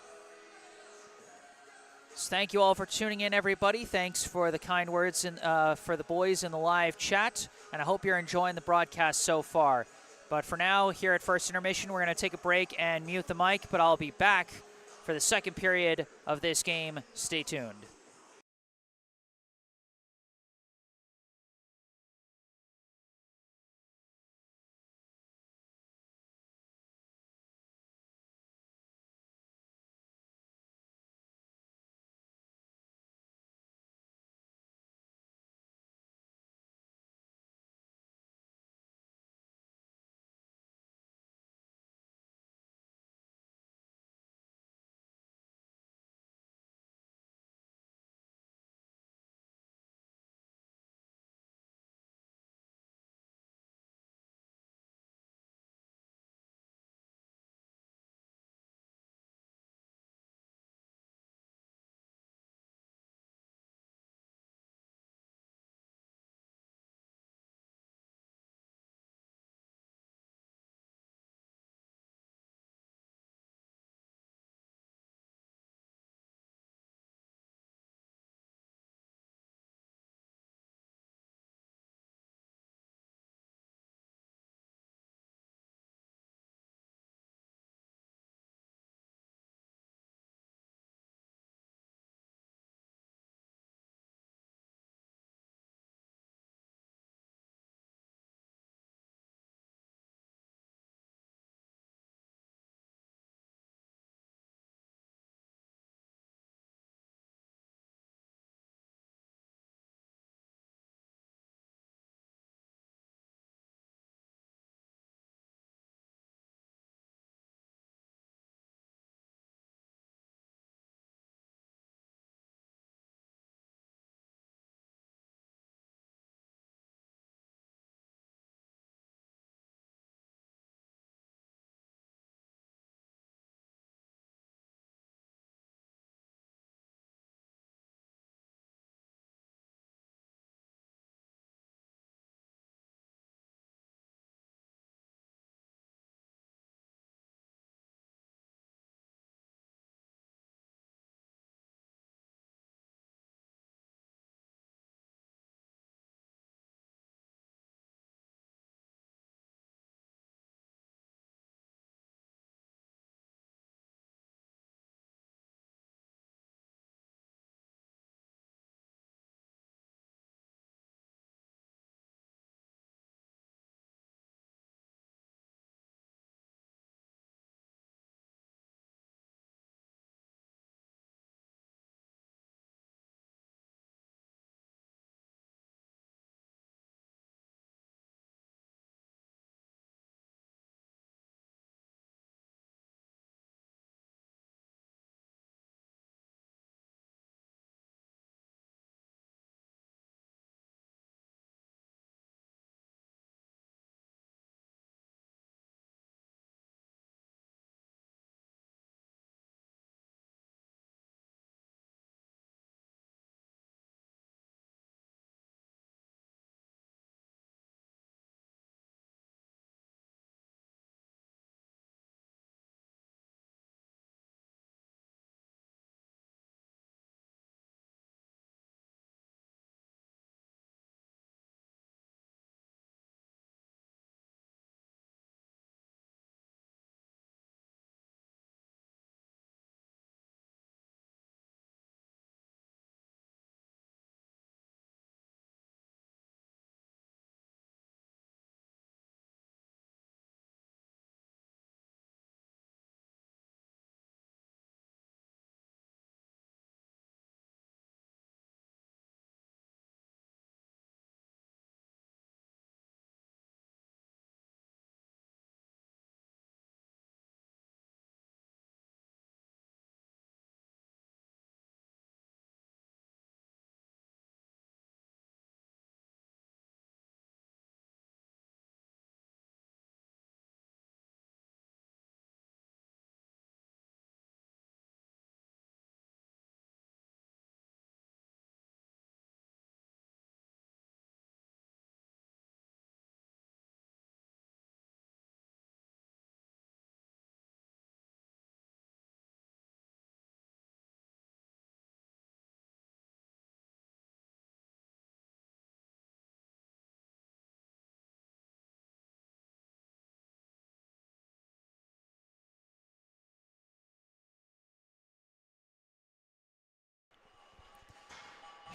So thank you all for tuning in, everybody. Thanks for the kind words for the boys in the live chat, and I hope you're enjoying the broadcast so far. But for now, here at First Intermission, we're going to take a break and mute the mic, but I'll be back for the second period of this game. Stay tuned.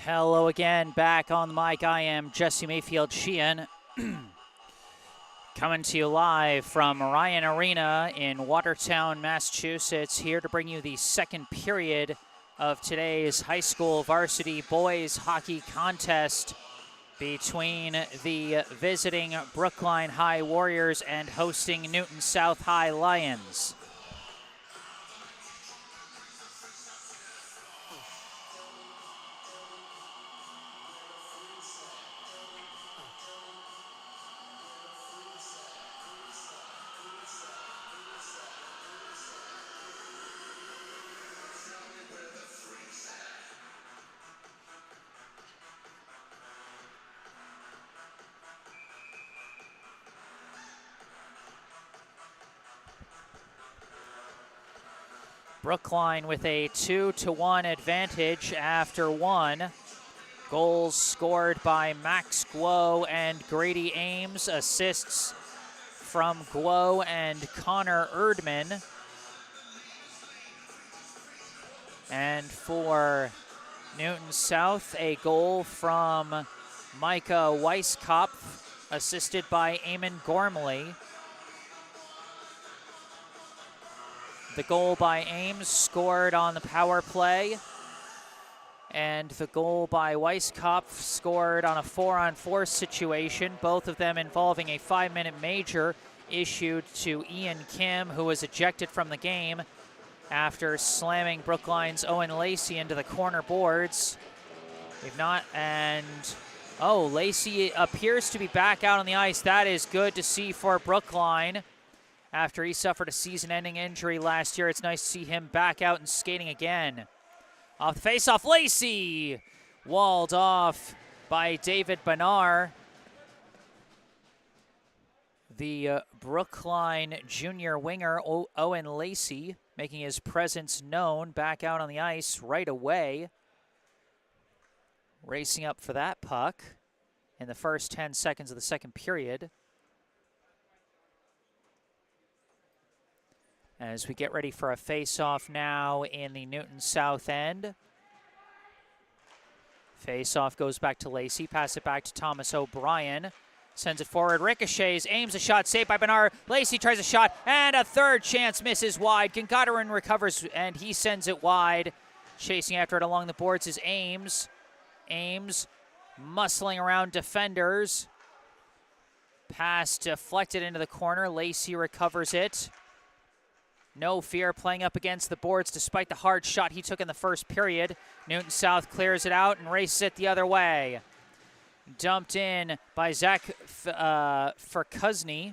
Hello again, back on the mic. I am Jesse Mayfield-Sheehan, coming to you live from Ryan Arena in Watertown, Massachusetts, here to bring you the second period of today's high school varsity boys hockey contest between the visiting Brookline High Warriors and hosting Newton South High Lions. Brookline with a 2-1 advantage after one. Goals scored by Max Guo and Grady Ames. Assists from Guo and Connor Erdman. And for Newton South, a goal from Micah Weisskopf, assisted by Eamon Gormley. The goal by Ames scored on the power play, and the goal by Weisskopf scored on a 4-on-4 situation, both of them involving a 5-minute major issued to Ian Kim, who was ejected from the game after slamming Brookline's Owen Lacey into the corner boards. If not, and Lacey appears to be back out on the ice. That is good to see for Brookline. After he suffered a season-ending injury last year, it's nice to see him back out and skating again. Off the face-off, Lacey! Walled off by David Benar. The Brookline junior winger, Owen Lacey, making his presence known back out on the ice right away. Racing up for that puck in the first 10 seconds of the second period. As we get ready for a face-off now in the Newton South end. Face-off goes back to Lacey, pass it back to Thomas O'Brien. Sends it forward, ricochets, aims a shot, saved by Benar. Lacey tries a shot, and a third chance misses wide. Gengadarin recovers, and he sends it wide. Chasing after it along the boards is Ames. Ames muscling around defenders. Pass deflected into the corner. Lacey recovers it. No fear playing up against the boards despite the hard shot he took in the first period. Newton South clears it out and races it the other way. Dumped in by Zach Furkuzny.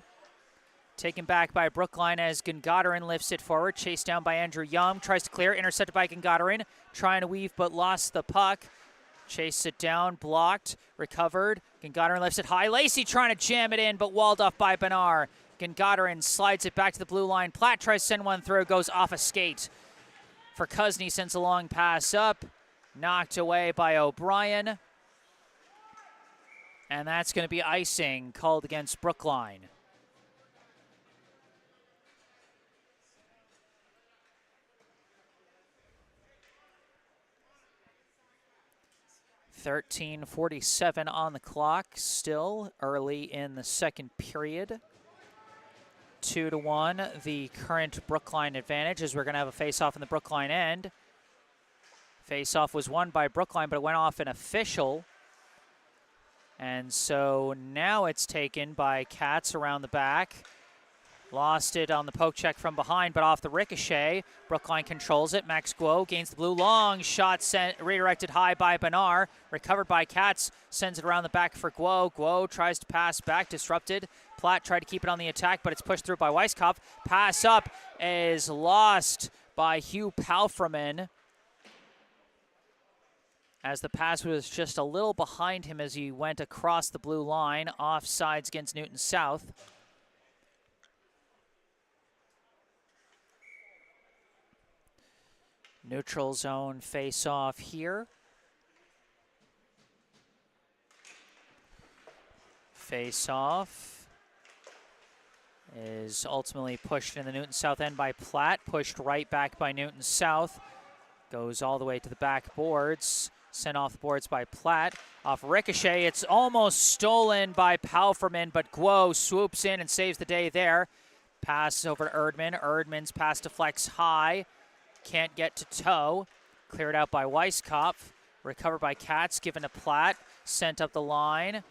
Taken back by Brookline as Gengadarin lifts it forward. Chased down by Andrew Young. Tries to clear. Intercepted by Gengadarin. Trying to weave but lost the puck. Chased it down. Blocked. Recovered. Gengadarin lifts it high. Lacey trying to jam it in but walled off by Benar. Gengadarin slides it back to the blue line. Platt tries to send one through, goes off a skate. Furkuzny sends a long pass up. Knocked away by O'Brien. And that's going to be icing called against Brookline. .47 on the clock, still early in the second period. 2-1, the current Brookline advantage, as we're going to have a face-off in the Brookline end. Face-off was won by Brookline, but it went off an official. And so now it's taken by Katz around the back. Lost it on the poke check from behind, but off the ricochet. Brookline controls it. Max Guo gains the blue. Long shot sent, redirected high by Benar. Recovered by Katz. Sends it around the back for Guo. Guo tries to pass back, disrupted. Platt tried to keep it on the attack, but it's pushed through by Weisskopf. Pass up is lost by Hugh Palfreman, as the pass was just a little behind him as he went across the blue line. Offsides against Newton South. Neutral zone face-off here. Face-off is ultimately pushed in the Newton South end by Platt. Pushed right back by Newton South. Goes all the way to the back boards. Sent off the boards by Platt. Off ricochet, it's almost stolen by Palferman, but Guo swoops in and saves the day there. Pass over to Erdman. Erdman's pass deflects high. Can't get to toe. Cleared out by Weisskopf. Recovered by Katz, given to Platt. Sent up the line.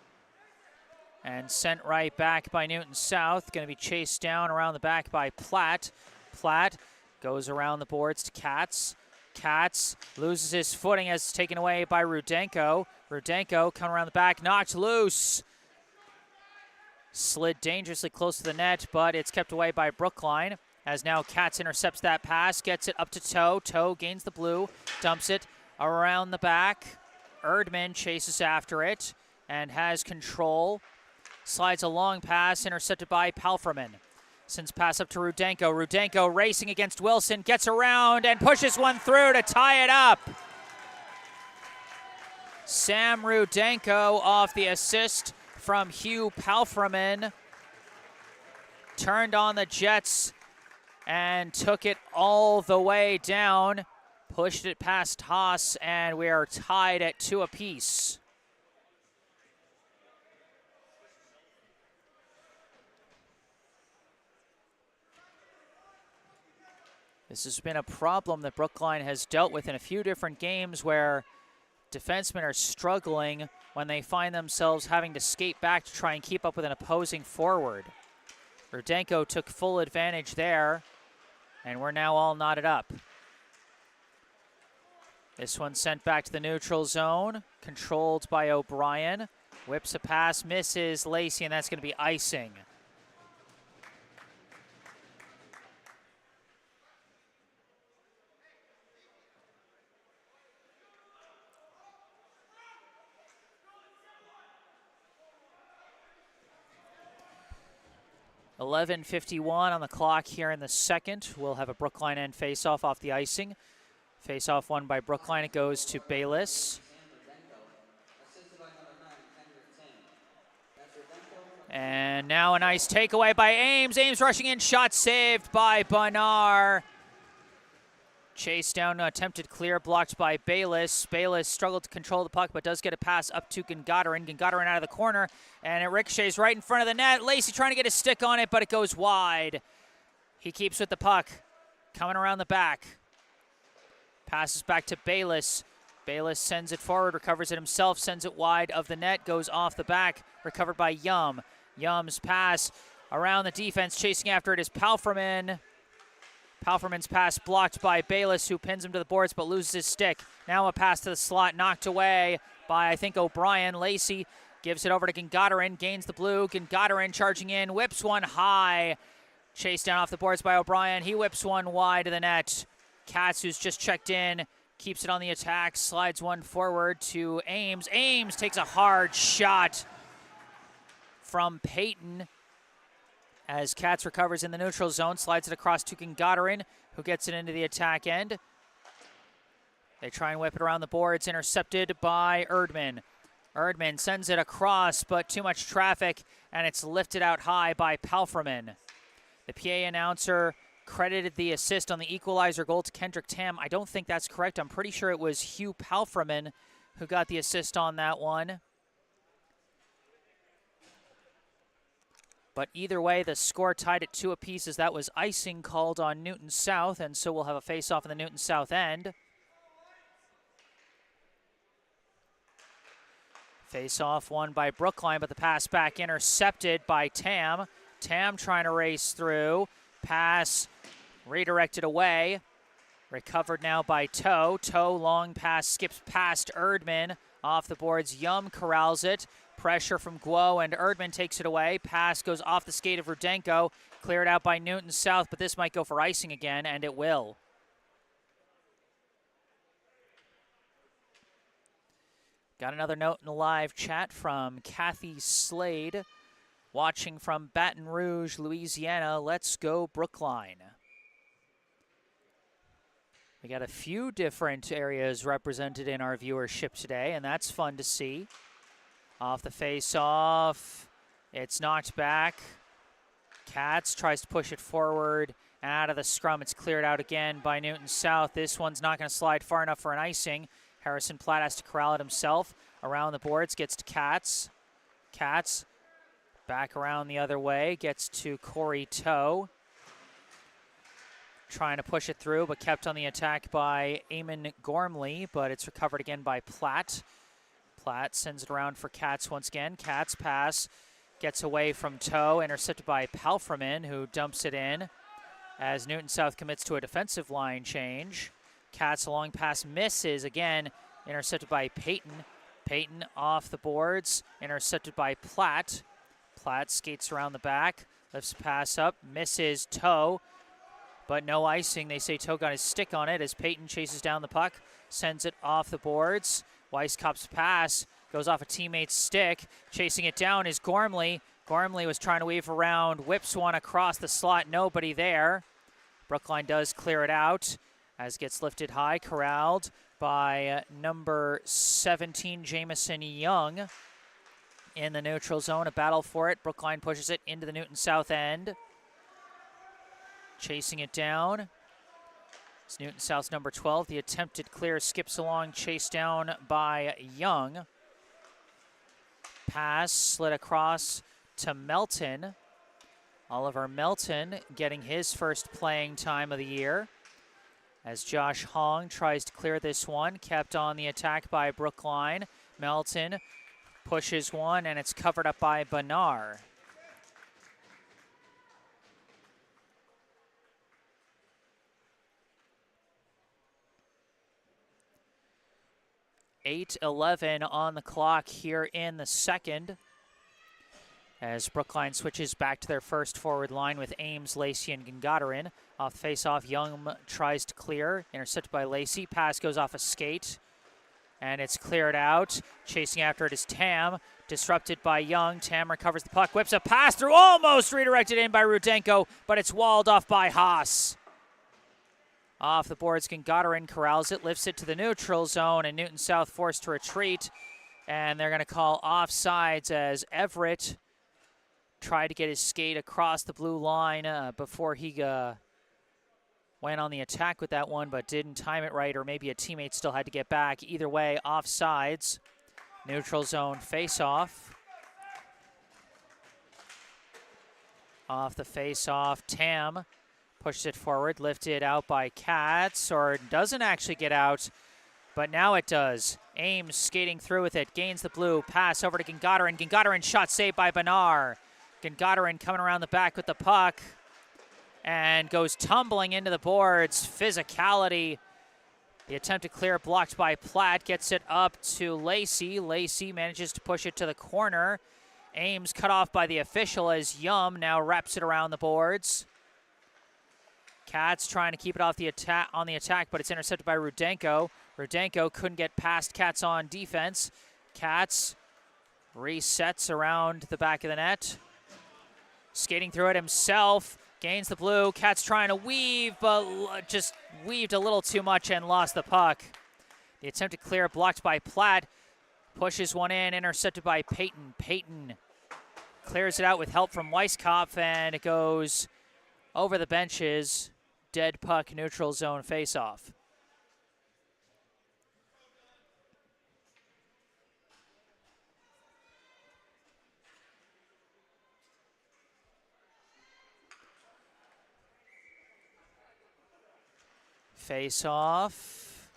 And sent right back by Newton South. Going to be chased down around the back by Platt. Platt goes around the boards to Katz. Katz loses his footing as it's taken away by Rudenko. Rudenko coming around the back, knocked loose. Slid dangerously close to the net, but it's kept away by Brookline. As now Katz intercepts that pass, gets it up to Toe. Toe gains the blue, dumps it around the back. Erdman chases after it and has control. Slides a long pass, intercepted by Palferman. Sends pass up to Rudenko. Rudenko racing against Wilson, gets around and pushes one through to tie it up. Sam Rudenko off the assist from Hugh Palferman. Turned on the Jets and took it all the way down. Pushed it past Haas, and we are tied at 2 apiece. This has been a problem that Brookline has dealt with in a few different games where defensemen are struggling when they find themselves having to skate back to try and keep up with an opposing forward. Rudenko took full advantage there, and we're now all knotted up. This one sent back to the neutral zone, controlled by O'Brien. Whips a pass, misses Lacey, and that's going to be icing. .11:51 on the clock here in the second. We'll have a Brookline end faceoff off the icing. Faceoff won by Brookline. It goes to Bayless. And now a nice takeaway by Ames. Ames rushing in, shot saved by Bonar. Chase down, attempted clear, blocked by Bayless. Bayless struggled to control the puck, but does get a pass up to Gengadarin. Gengadarin out of the corner, and it ricochets right in front of the net. Lacey trying to get a stick on it, but it goes wide. He keeps with the puck, coming around the back. Passes back to Bayless. Bayless sends it forward, recovers it himself, sends it wide of the net, goes off the back, recovered by Yum. Yum's pass around the defense, chasing after it is Palferman. Palferman's pass blocked by Bayless, who pins him to the boards but loses his stick. Now a pass to the slot, knocked away by, I think, O'Brien. Lacey gives it over to Gengadarin, gains the blue. Gengadarin charging in, whips one high. Chased down off the boards by O'Brien. He whips one wide to the net. Katz, who's just checked in, keeps it on the attack, slides one forward to Ames. Ames takes a hard shot from Peyton as Katz recovers in the neutral zone, slides it across to Gengadarin, who gets it into the attack end. They try and whip it around the boards, intercepted by Erdman. Erdman sends it across, but too much traffic, and it's lifted out high by Palferman. The PA announcer credited the assist on the equalizer goal to Kendrick Tam. I don't think that's correct. I'm pretty sure it was Hugh Palferman who got the assist on that one. But either way, the score tied at 2 apiece as that was icing called on Newton South, and so we'll have a face-off in the Newton South end. Face-off won by Brookline, but the pass back intercepted by Tam. Tam trying to race through. Pass redirected away. Recovered now by Toe. Toe, long pass, skips past Erdman. Off the boards, Yum corrals it. Pressure from Guo, and Erdman takes it away. Pass goes off the skate of Rudenko. Cleared out by Newton South, but this might go for icing again, and it will. Got another note in the live chat from Kathy Slade, watching from Baton Rouge, Louisiana. Let's go Brookline. We got a few different areas represented in our viewership today, and that's fun to see. Off the face-off, it's knocked back. Katz tries to push it forward, and out of the scrum, it's cleared out again by Newton South. This one's not going to slide far enough for an icing. Harrison Platt has to corral it himself. Around the boards, gets to Katz. Katz back around the other way, gets to Corey Toe. Trying to push it through, but kept on the attack by Eamon Gormley, but it's recovered again by Platt. Platt sends it around for Katz once again. Katz pass gets away from Toe, intercepted by Palfreman, who dumps it in as Newton South commits to a defensive line change. Katz, a long pass, misses again, intercepted by Payton. Payton off the boards, intercepted by Platt. Platt skates around the back, lifts a pass up, misses Toe, but no icing. They say Toe got his stick on it as Payton chases down the puck, sends it off the boards. Weisskopf's pass goes off a teammate's stick. Chasing it down is Gormley. Gormley was trying to weave around, whips one across the slot, nobody there. Brookline does clear it out as it gets lifted high, corralled by number 17, Jamison Young. In the neutral zone, a battle for it. Brookline pushes it into the Newton South end. Chasing it down. It's Newton South's number 12. The attempted clear skips along, chased down by Young. Pass slid across to Melton. Oliver Melton getting his first playing time of the year as Josh Hong tries to clear this one. Kept on the attack by Brookline. Melton pushes one, and it's covered up by Benar. .8:11 on the clock here in the second as Brookline switches back to their first forward line with Ames, Lacey, and Gangadarin. Off the face-off, Young tries to clear, intercepted by Lacey. Pass goes off a skate, and it's cleared out. Chasing after it is Tam, disrupted by Young. Tam recovers the puck, whips a pass through, almost redirected in by Rudenko, but it's walled off by Haas. Off the boards, Gangadarin corrals it, lifts it to the neutral zone, and Newton South forced to retreat. And they're going to call offsides as Everett tried to get his skate across the blue line before he went on the attack with that one, but didn't time it right, or maybe a teammate still had to get back. Either way, offsides. Neutral zone face-off. Off the face-off, Tam pushes it forward, lifted out by Katz, or doesn't actually get out, but now it does. Ames skating through with it, gains the blue, pass over to Gangadarin. Gangadarin shot saved by Benar. Gangadarin coming around the back with the puck and goes tumbling into the boards. Physicality. The attempt to clear blocked by Platt, gets it up to Lacey. Lacey manages to push it to the corner. Ames cut off by the official as Yum now wraps it around the boards. Katz trying to keep it off the attack, but it's intercepted by Rudenko. Rudenko couldn't get past Katz on defense. Katz resets around the back of the net. Skating through it himself, gains the blue. Katz trying to weave, but just weaved a little too much and lost the puck. The attempt to clear blocked by Platt. Pushes one in, intercepted by Payton. Payton clears it out with help from Weisskopf, and it goes over the benches. Dead puck, neutral zone face-off. Face-off.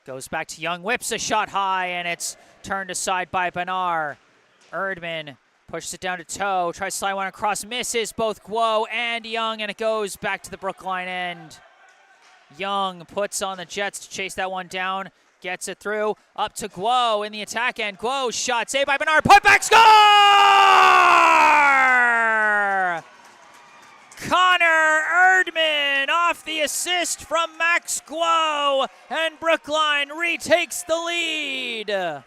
Goes back to Young, whips a shot high, and it's turned aside by Benar. Erdman pushes it down to Toe, tries to slide one across, misses both Guo and Young, and it goes back to the Brookline end. Young puts on the Jets to chase that one down, gets it through, up to Guo in the attack end. Guo shot, saved by Benar, put back, score! Connor Erdman off the assist from Max Guo, and Brookline retakes the lead.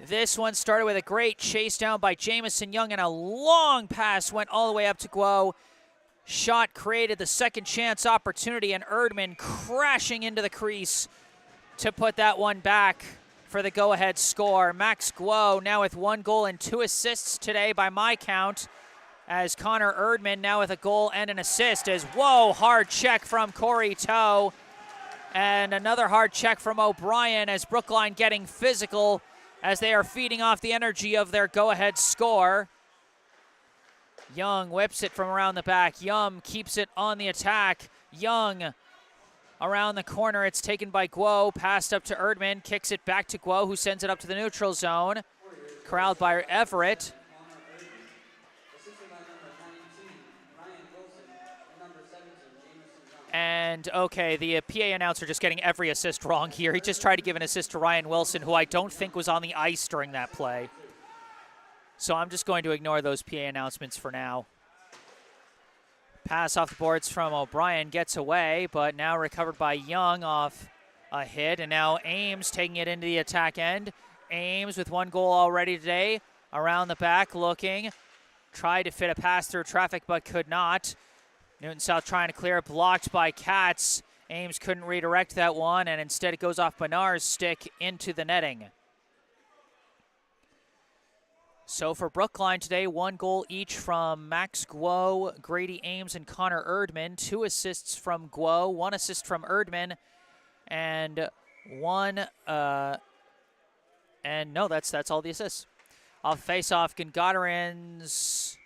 This one started with a great chase down by Jamison Young, and a long pass went all the way up to Guo. Shot created the second chance opportunity, and Erdman crashing into the crease to put that one back for the go-ahead score. Max Guo now with 1 goal and 2 assists today by my count, as Connor Erdman now with a goal and an assist as, whoa, hard check from Corey Toe. And another hard check from O'Brien as Brookline getting physical as they are feeding off the energy of their go-ahead score. Young whips it from around the back. Young keeps it on the attack. Young around the corner. It's taken by Guo. Passed up to Erdman. Kicks it back to Guo, who sends it up to the neutral zone. Corralled by Everett. And, okay, the PA announcer just getting every assist wrong here. He just tried to give an assist to Ryan Wilson, who I don't think was on the ice during that play. So I'm just going to ignore those PA announcements for now. Pass off the boards from O'Brien, gets away, but now recovered by Young off a hit. And now Ames taking it into the attack end. Ames with 1 goal already today. Around the back looking. Tried to fit a pass through traffic, but could not. Newton South trying to clear, blocked by Katz. Ames couldn't redirect that one, and instead it goes off Benar's stick into the netting. So for Brookline today, 1 goal each from Max Guo, Grady Ames, and Connor Erdman. 2 assists from Guo, 1 assist from Erdman, and that's all the assists. Off face-off, Gagarin's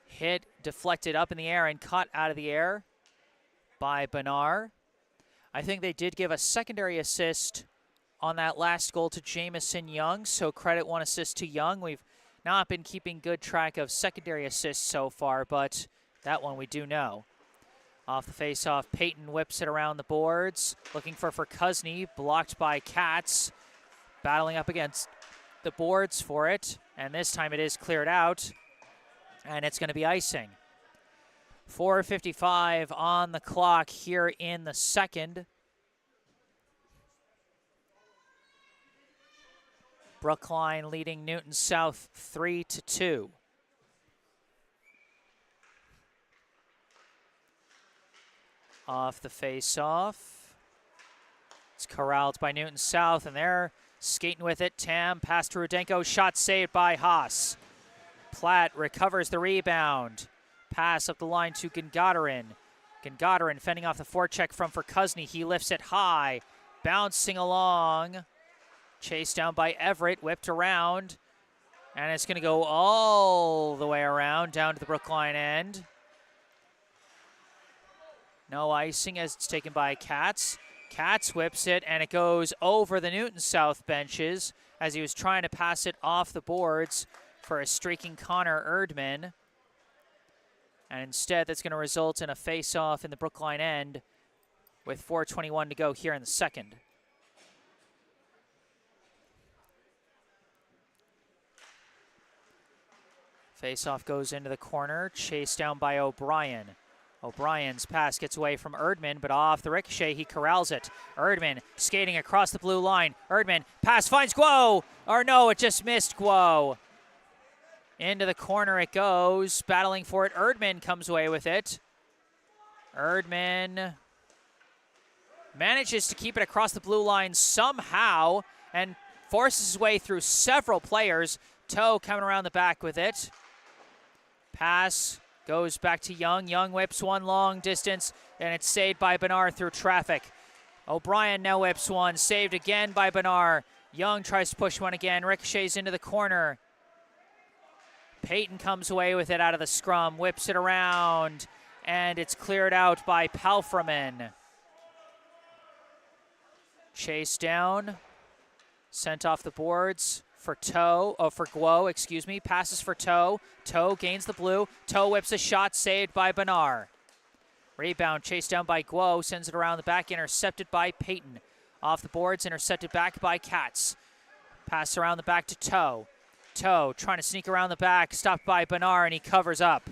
hit deflected up in the air and caught out of the air by Benar. I think they did give a secondary assist on that last goal to Jamison Young, so credit 1 assist to Young. We've not been keeping good track of secondary assists so far, but that one we do know. Off the face-off, Peyton whips it around the boards, looking for Kuzny, blocked by Katz, battling up against the boards for it, and this time it is cleared out, and it's going to be icing. 4:55 on the clock here in the second. Brookline leading Newton South 3-2. Off the face-off. It's corralled by Newton South, and they're skating with it. Tam, pass to Rudenko, shot saved by Haas. Platt recovers the rebound. Pass up the line to Gagarin. Gagarin fending off the forecheck from Kuzny. He lifts it high, bouncing along. Chased down by Everett, whipped around. And it's going to go all the way around down to the Brookline end. No icing as it's taken by Katz. Katz whips it, and it goes over the Newton South benches as he was trying to pass it off the boards for a streaking Connor Erdman. And instead, that's going to result in a face-off in the Brookline end with 4:21 to go here in the second. Face-off goes into the corner, chased down by O'Brien. O'Brien's pass gets away from Erdman, but off the ricochet, he corrals it. Erdman skating across the blue line. Erdman, pass finds Guo! Or no, it just missed Guo. Into the corner it goes, battling for it. Erdman comes away with it. Erdman manages to keep it across the blue line somehow and forces his way through several players. Toe coming around the back with it. Pass goes back to Young. Young whips one long distance, and it's saved by Benar through traffic. O'Brien now whips one, saved again by Benar. Young tries to push one again, ricochets into the corner. Peyton comes away with it out of the scrum, whips it around, and it's cleared out by Palfreman. Chased down, sent off the boards for Guo, excuse me. Passes for Toe. Toe gains the blue. Toe whips a shot, saved by Benar. Rebound chased down by Guo, sends it around the back, intercepted by Peyton. Off the boards, intercepted back by Katz. Pass around the back to Toe. Toe trying to sneak around the back, stopped by Benar, and he covers up.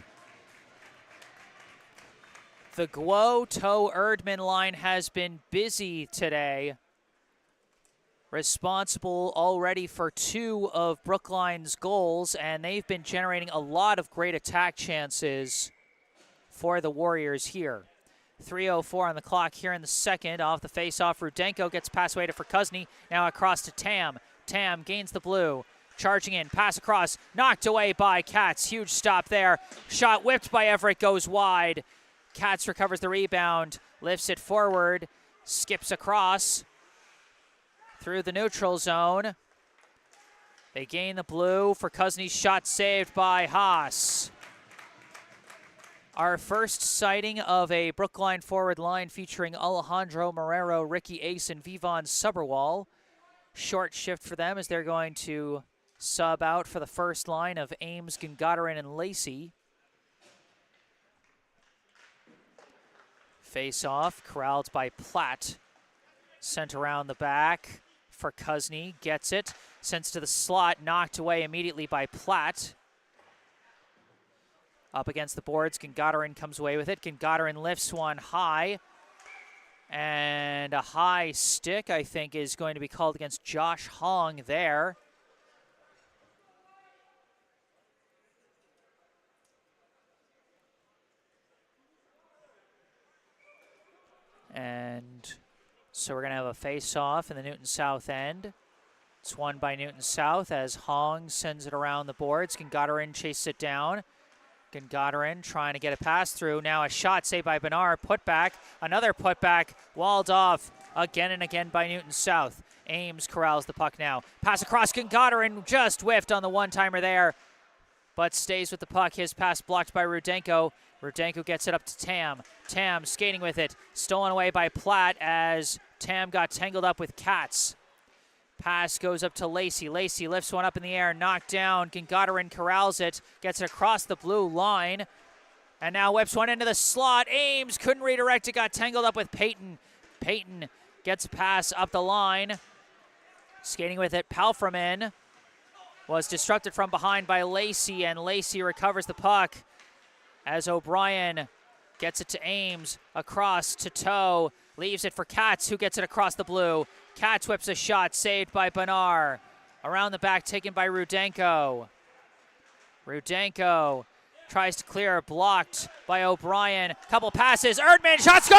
The Guo-Toe-Erdman line has been busy today. Responsible already for 2 of Brookline's goals, and they've been generating a lot of great attack chances for the Warriors here. 3:04 on the clock here in the second. Off the face-off, Rudenko gets pass away to Kuzny. Now across to Tam. Tam gains the blue. Charging in, pass across, knocked away by Katz. Huge stop there. Shot whipped by Everett, goes wide. Katz recovers the rebound, lifts it forward. skips across through the neutral zone. They gain the blue for Cousny's shot saved by Haas. Our first sighting of a Brookline forward line featuring Alejandro Marrero, Ricky Ace, and Vivon Suberwall. Short shift for them as they're going to sub out for the first line of Ames, Gungadarin, and Lacey. Face off, corralled by Platt. Sent around the back for Cousny, gets it, sends to the slot, knocked away immediately by Platt. Up against the boards, Gungadarin comes away with it. Gungadarin lifts one high. And a high stick, I think, is going to be called against Josh Hong there. And so we're going to have a face-off in the Newton South end. It's won by Newton South as Hong sends it around the boards. Gungadarin chases it down. Gungadarin trying to get a pass through. Now a shot saved by Bernard. Putback. Another putback. Walled off again and again by Newton South. Ames corrals the puck now. Pass across. Gungadarin just whiffed on the one-timer there, but stays with the puck. His pass blocked by Rudenko. Rudenko gets it up to Tam. Tam skating with it. Stolen away by Platt as Tam got tangled up with Katz. Pass goes up to Lacey. Lacey lifts one up in the air, knocked down. Gungadarin corrals it, gets it across the blue line, and now whips one into the slot. Ames couldn't redirect it, got tangled up with Peyton. Peyton gets a pass up the line. Skating with it, Palfreman was disrupted from behind by Lacey, and Lacey recovers the puck as O'Brien gets it to Ames, across to Toe, leaves it for Katz, who gets it across the blue. Katz whips a shot, saved by Bernard. Around the back, taken by Rudenko. Rudenko tries to clear, blocked by O'Brien. Couple passes, Erdman, shot, score!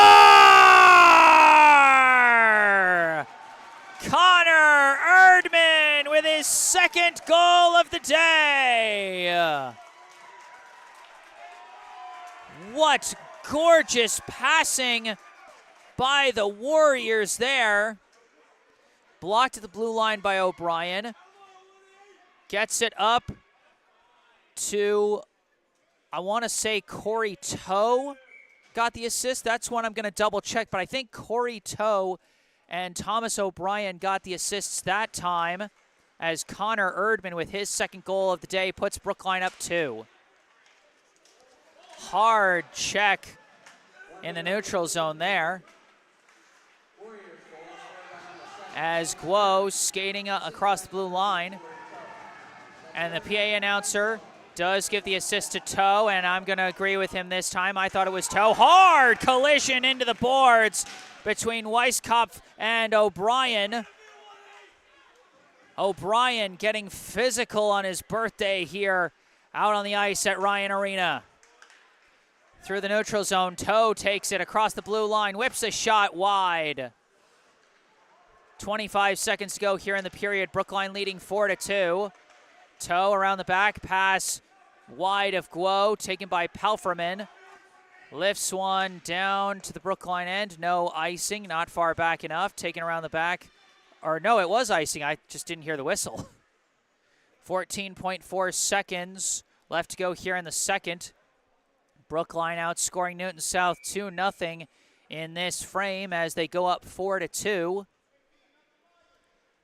Connor Erdman with his second goal of the day. What gorgeous passing by the Warriors there. Blocked at the blue line by O'Brien. Gets it up to, I want to say Corey Toe got the assist. That's one I'm going to double check, but I think Corey Toe and Thomas O'Brien got the assists that time as Connor Erdman with his second goal of the day puts Brookline up 2. Hard check in the neutral zone there, as Guo skating across the blue line. And the PA announcer does give the assist to Toe, and I'm going to agree with him this time. I thought it was Toe. Hard collision into the boards between Weisskopf and O'Brien. O'Brien getting physical on his birthday here out on the ice at Ryan Arena. Through the neutral zone, Toe takes it across the blue line, whips a shot wide. 25 seconds to go here in the period. Brookline leading 4-2. Toe around the back, pass wide of Guo, taken by Palfreman. Lifts one down to the Brookline end. No icing, not far back enough. Taken around the back. Or no, it was icing. I just didn't hear the whistle. 14.4 seconds left to go here in the second. Brookline outscoring Newton South 2-0 in this frame as they go up 4-2.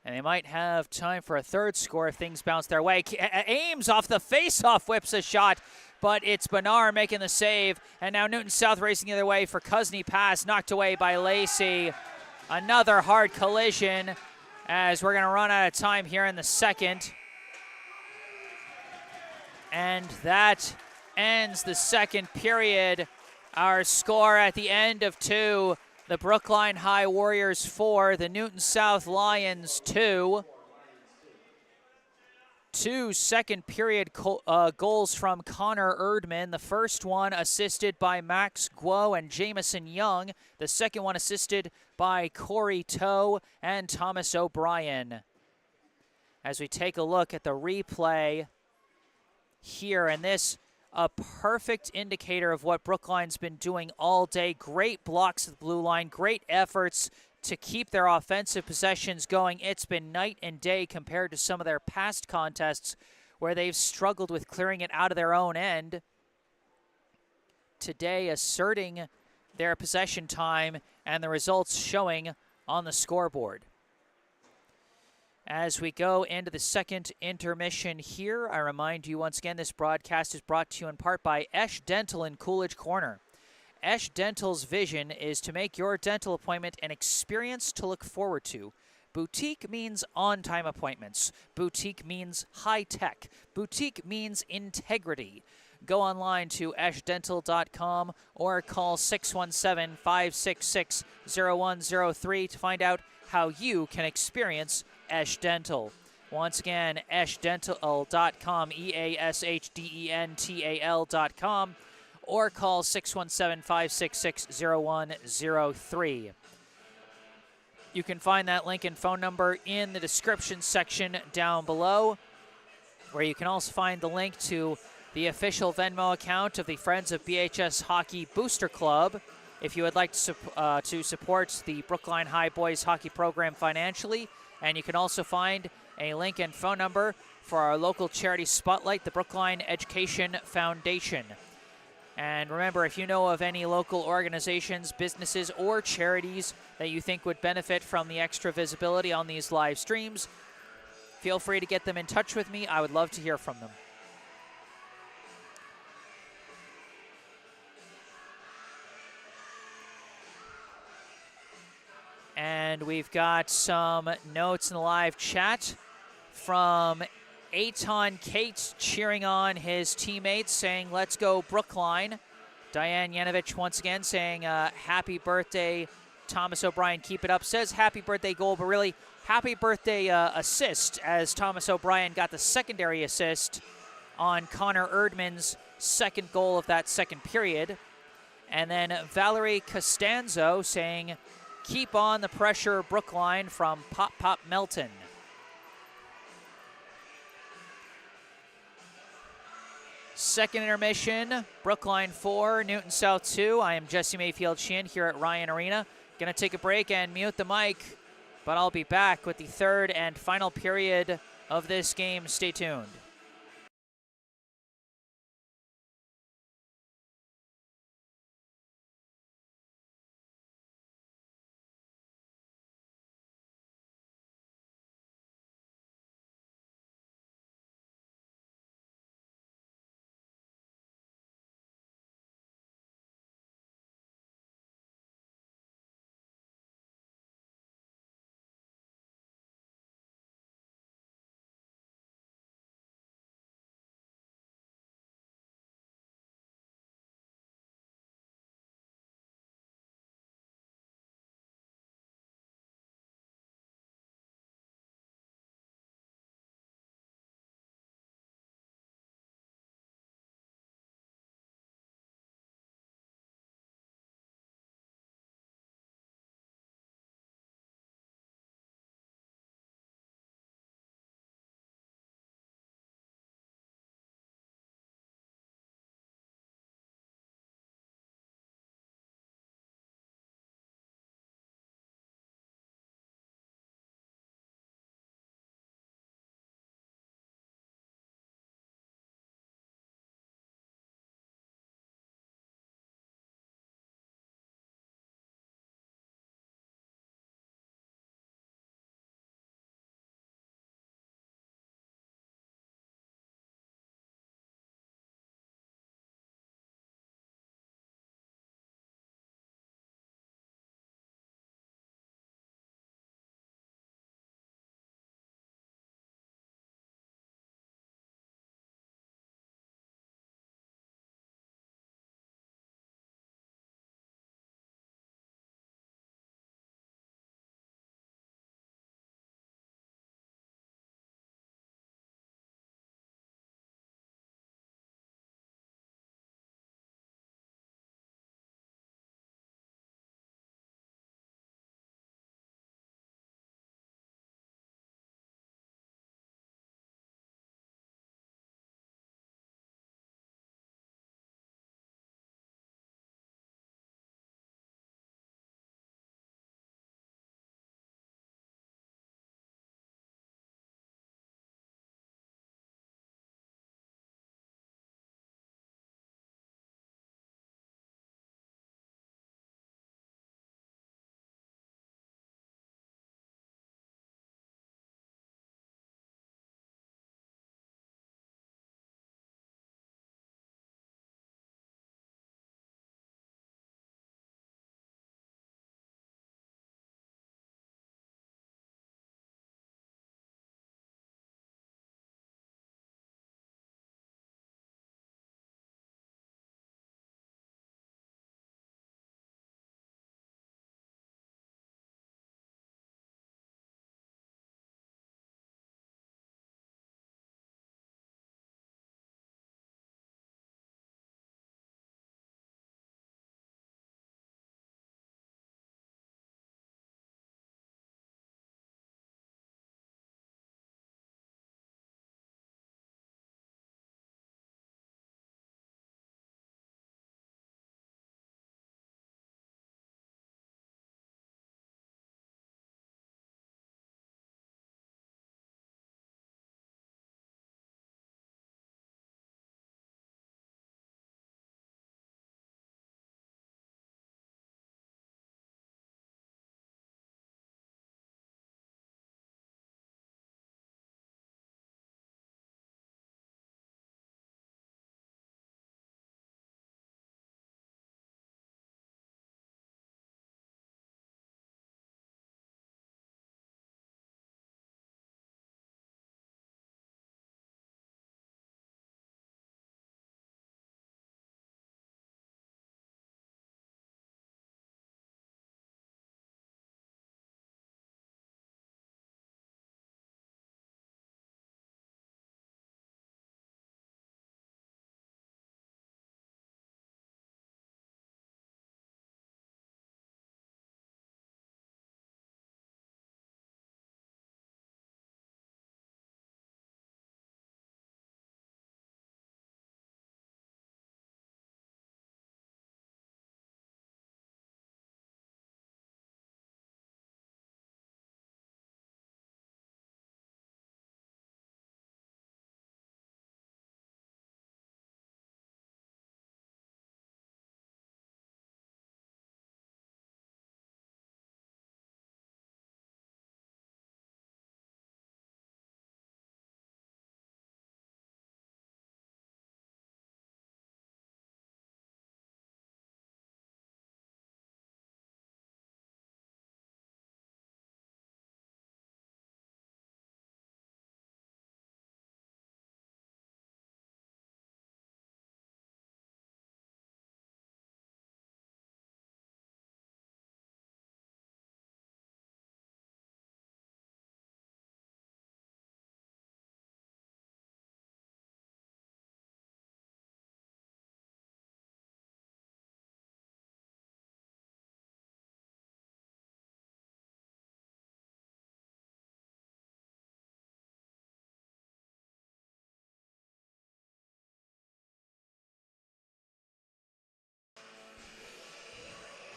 And they might have time for a third score if things bounce their way. Ames off the face-off whips a shot, but it's Bernard making the save. And now Newton South racing the other way for Cousny. Pass knocked away by Lacey. Another hard collision as we're going to run out of time here in the second. And that ends the second period. Our score at the end of 2. The Brookline High Warriors 4, the Newton South Lions 2. 2 second period goals from Connor Erdman. The first one assisted by Max Guo and Jamison Young. The second one assisted by Corey Toe and Thomas O'Brien. As we take a look at the replay here, and this a perfect indicator of what Brookline's been doing all day. Great blocks at the blue line, great efforts to keep their offensive possessions going. It's been night and day compared to some of their past contests where they've struggled with clearing it out of their own end. Today, asserting their possession time and the results showing on the scoreboard. As we go into the second intermission here, I remind you once again this broadcast is brought to you in part by Esch Dental in Coolidge Corner. Esch Dental's vision is to make your dental appointment an experience to look forward to. Boutique means on-time appointments. Boutique means high-tech. Boutique means integrity. Go online to eschdental.com or call 617-566-0103 to find out how you can experience Esch Dental. Once again, eschdental.com, EASHDENTAL.com, or call 617-566-0103. You can find that link and phone number in the description section down below, where you can also find the link to the official Venmo account of the Friends of BHS Hockey Booster Club if you would like to support the Brookline High Boys Hockey Program financially. And you can also find a link and phone number for our local charity spotlight, the Brookline Education Foundation. And remember, if you know of any local organizations, businesses, or charities that you think would benefit from the extra visibility on these live streams, feel free to get them in touch with me. I would love to hear from them. And we've got some notes in the live chat from Aton Kate cheering on his teammates, saying, "Let's go Brookline." Diane Yanovich once again saying, "Happy birthday, Thomas O'Brien, keep it up." Says happy birthday goal, but really happy birthday assist, as Thomas O'Brien got the secondary assist on Connor Erdman's second goal of that second period. And then Valerie Costanzo saying, "Keep on the pressure, Brookline," from Pop Pop Melton. Second intermission, Brookline 4, Newton South 2. I am Jesse Mayfield-Sheehan here at Ryan Arena. Gonna take a break and mute the mic, but I'll be back with the third and final period of this game. Stay tuned.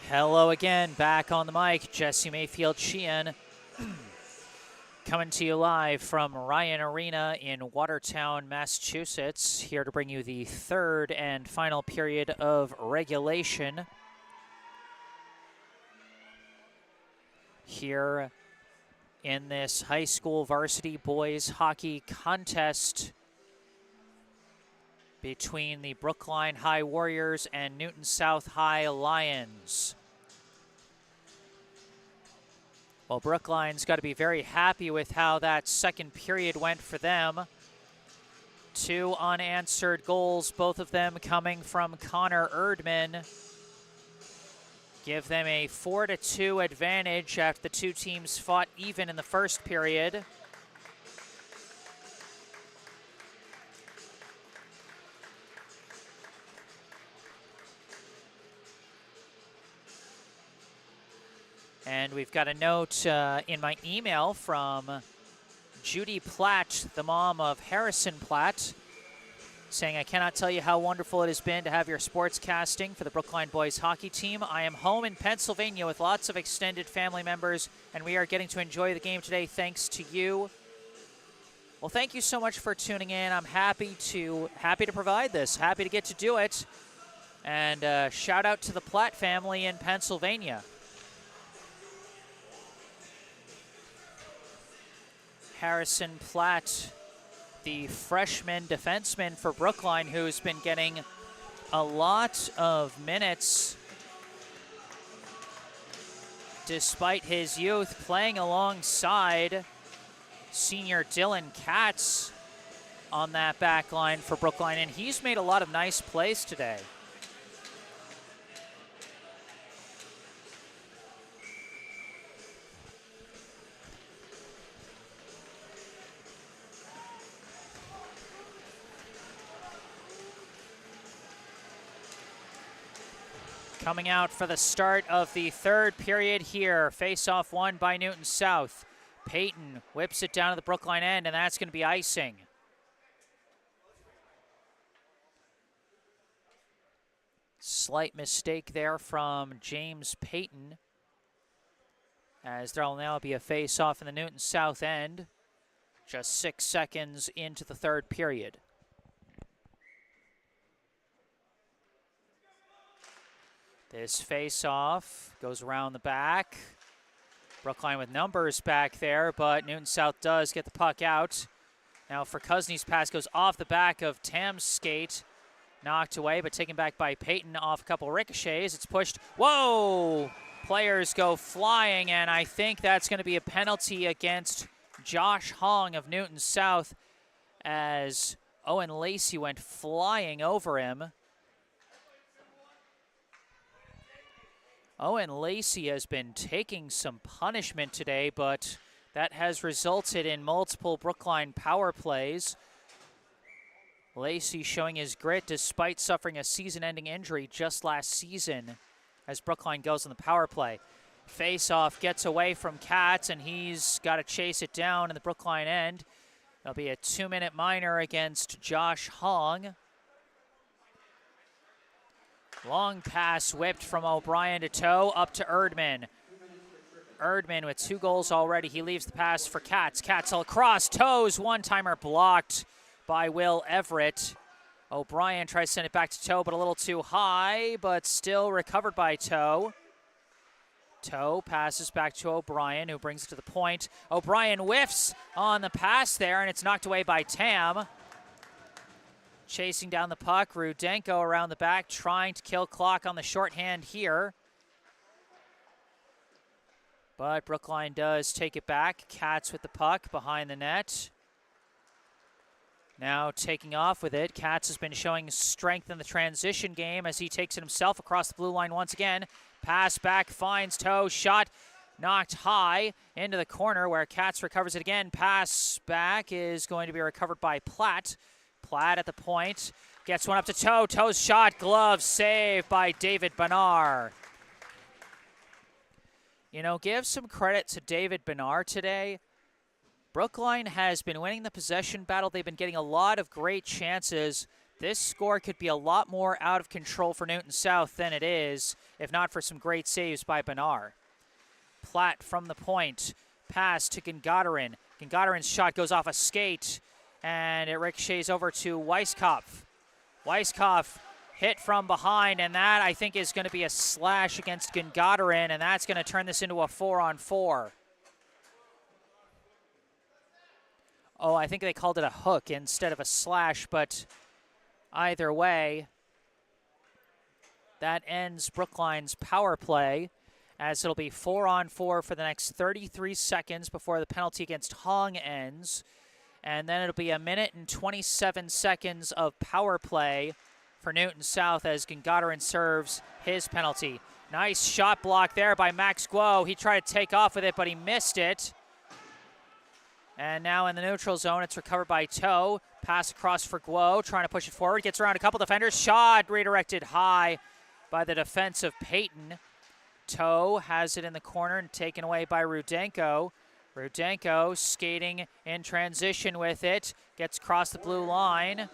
Hello again, back on the mic, Jesse Mayfield-Sheehan, coming to you live from Ryan Arena in Watertown, Massachusetts, here to bring you the third and final period of regulation here in this high school varsity boys hockey contest between the Brookline High Warriors and Newton South High Lions. Well, Brookline's got to be very happy with how that second period went for them. 2 unanswered goals, both of them coming from Connor Erdman. Give them a 4-2 advantage after the two teams fought even in the first period. And we've got a note in my email from Judy Platt, the mom of Harrison Platt, saying, "I cannot tell you how wonderful it has been to have your sports casting for the Brookline boys hockey team. I am home in Pennsylvania with lots of extended family members, and we are getting to enjoy the game today thanks to you." Well, thank you so much for tuning in. I'm happy to provide this, happy to get to do it. And shout out to the Platt family in Pennsylvania. Harrison Platt, the freshman defenseman for Brookline, who's been getting a lot of minutes despite his youth, playing alongside senior Dylan Katz on that back line for Brookline, and he's made a lot of nice plays today. Coming out for the start of the third period here. Face-off won by Newton South. Peyton whips it down to the Brookline end, and that's going to be icing. Slight mistake there from James Peyton, as there will now be a face-off in the Newton South end, just 6 seconds into the third period. This face-off goes around the back. Brookline with numbers back there, but Newton South does get the puck out. Now for Cusney's pass goes off the back of Tam's skate. Knocked away, but taken back by Peyton off a couple ricochets. It's pushed. Whoa! Players go flying, and I think that's going to be a penalty against Josh Hong of Newton South as Owen Lacey went flying over him. Owen Lacey has been taking some punishment today, but that has resulted in multiple Brookline power plays. Lacey showing his grit despite suffering a season-ending injury just last season as Brookline goes on the power play. Face-off gets away from Katz, and he's got to chase it down in the Brookline end. There'll be a 2-minute minor against Josh Hong. Long pass whipped from O'Brien to Toe, up to Erdman. Erdman with 2 goals already. He leaves the pass for Katz. Katz across, Toe's one-timer blocked by Will Everett. O'Brien tries to send it back to Toe, but a little too high, but still recovered by Toe. Toe passes back to O'Brien, who brings it to the point. O'Brien whiffs on the pass there, and it's knocked away by Tam. Chasing down the puck, Rudenko around the back, trying to kill clock on the shorthand here. But Brookline does take it back. Katz with the puck behind the net. Now taking off with it. Katz has been showing strength in the transition game as he takes it himself across the blue line once again. Pass back, finds Toe, shot knocked high into the corner where Katz recovers it again. Pass back is going to be recovered by Platt. Platt at the point, gets one up to Toe. Toe's shot, glove, save by David Benar. You know, give some credit to David Benar today. Brookline has been winning the possession battle. They've been getting a lot of great chances, This score could be a lot more out of control for Newton South than it is, if not for some great saves by Benar. Platt from the point, pass to Gengadarin. Gengadarin's shot goes off a skate, and it ricochets over to Weiskopf. Weiskopf hit from behind, and that, I think, is going to be a slash against Gengadarin, and that's going to turn this into a 4-on-4. Oh, I think they called it a hook instead of a slash, but either way, that ends Brookline's power play, as it'll be 4-on-4 for the next 33 seconds before the penalty against Hong ends. And then it'll be 1 minute and 27 seconds of power play for Newton South as Gengadarin serves his penalty. Nice shot block there by Max Guo. He tried to take off with it, but he missed it. And now in the neutral zone, it's recovered by Toe. Pass across for Guo, trying to push it forward. Gets around a couple defenders. Shot redirected high by the defense of Peyton. Toe has it in the corner and taken away by Rudenko. Rudenko skating in transition with it. Gets across the blue line.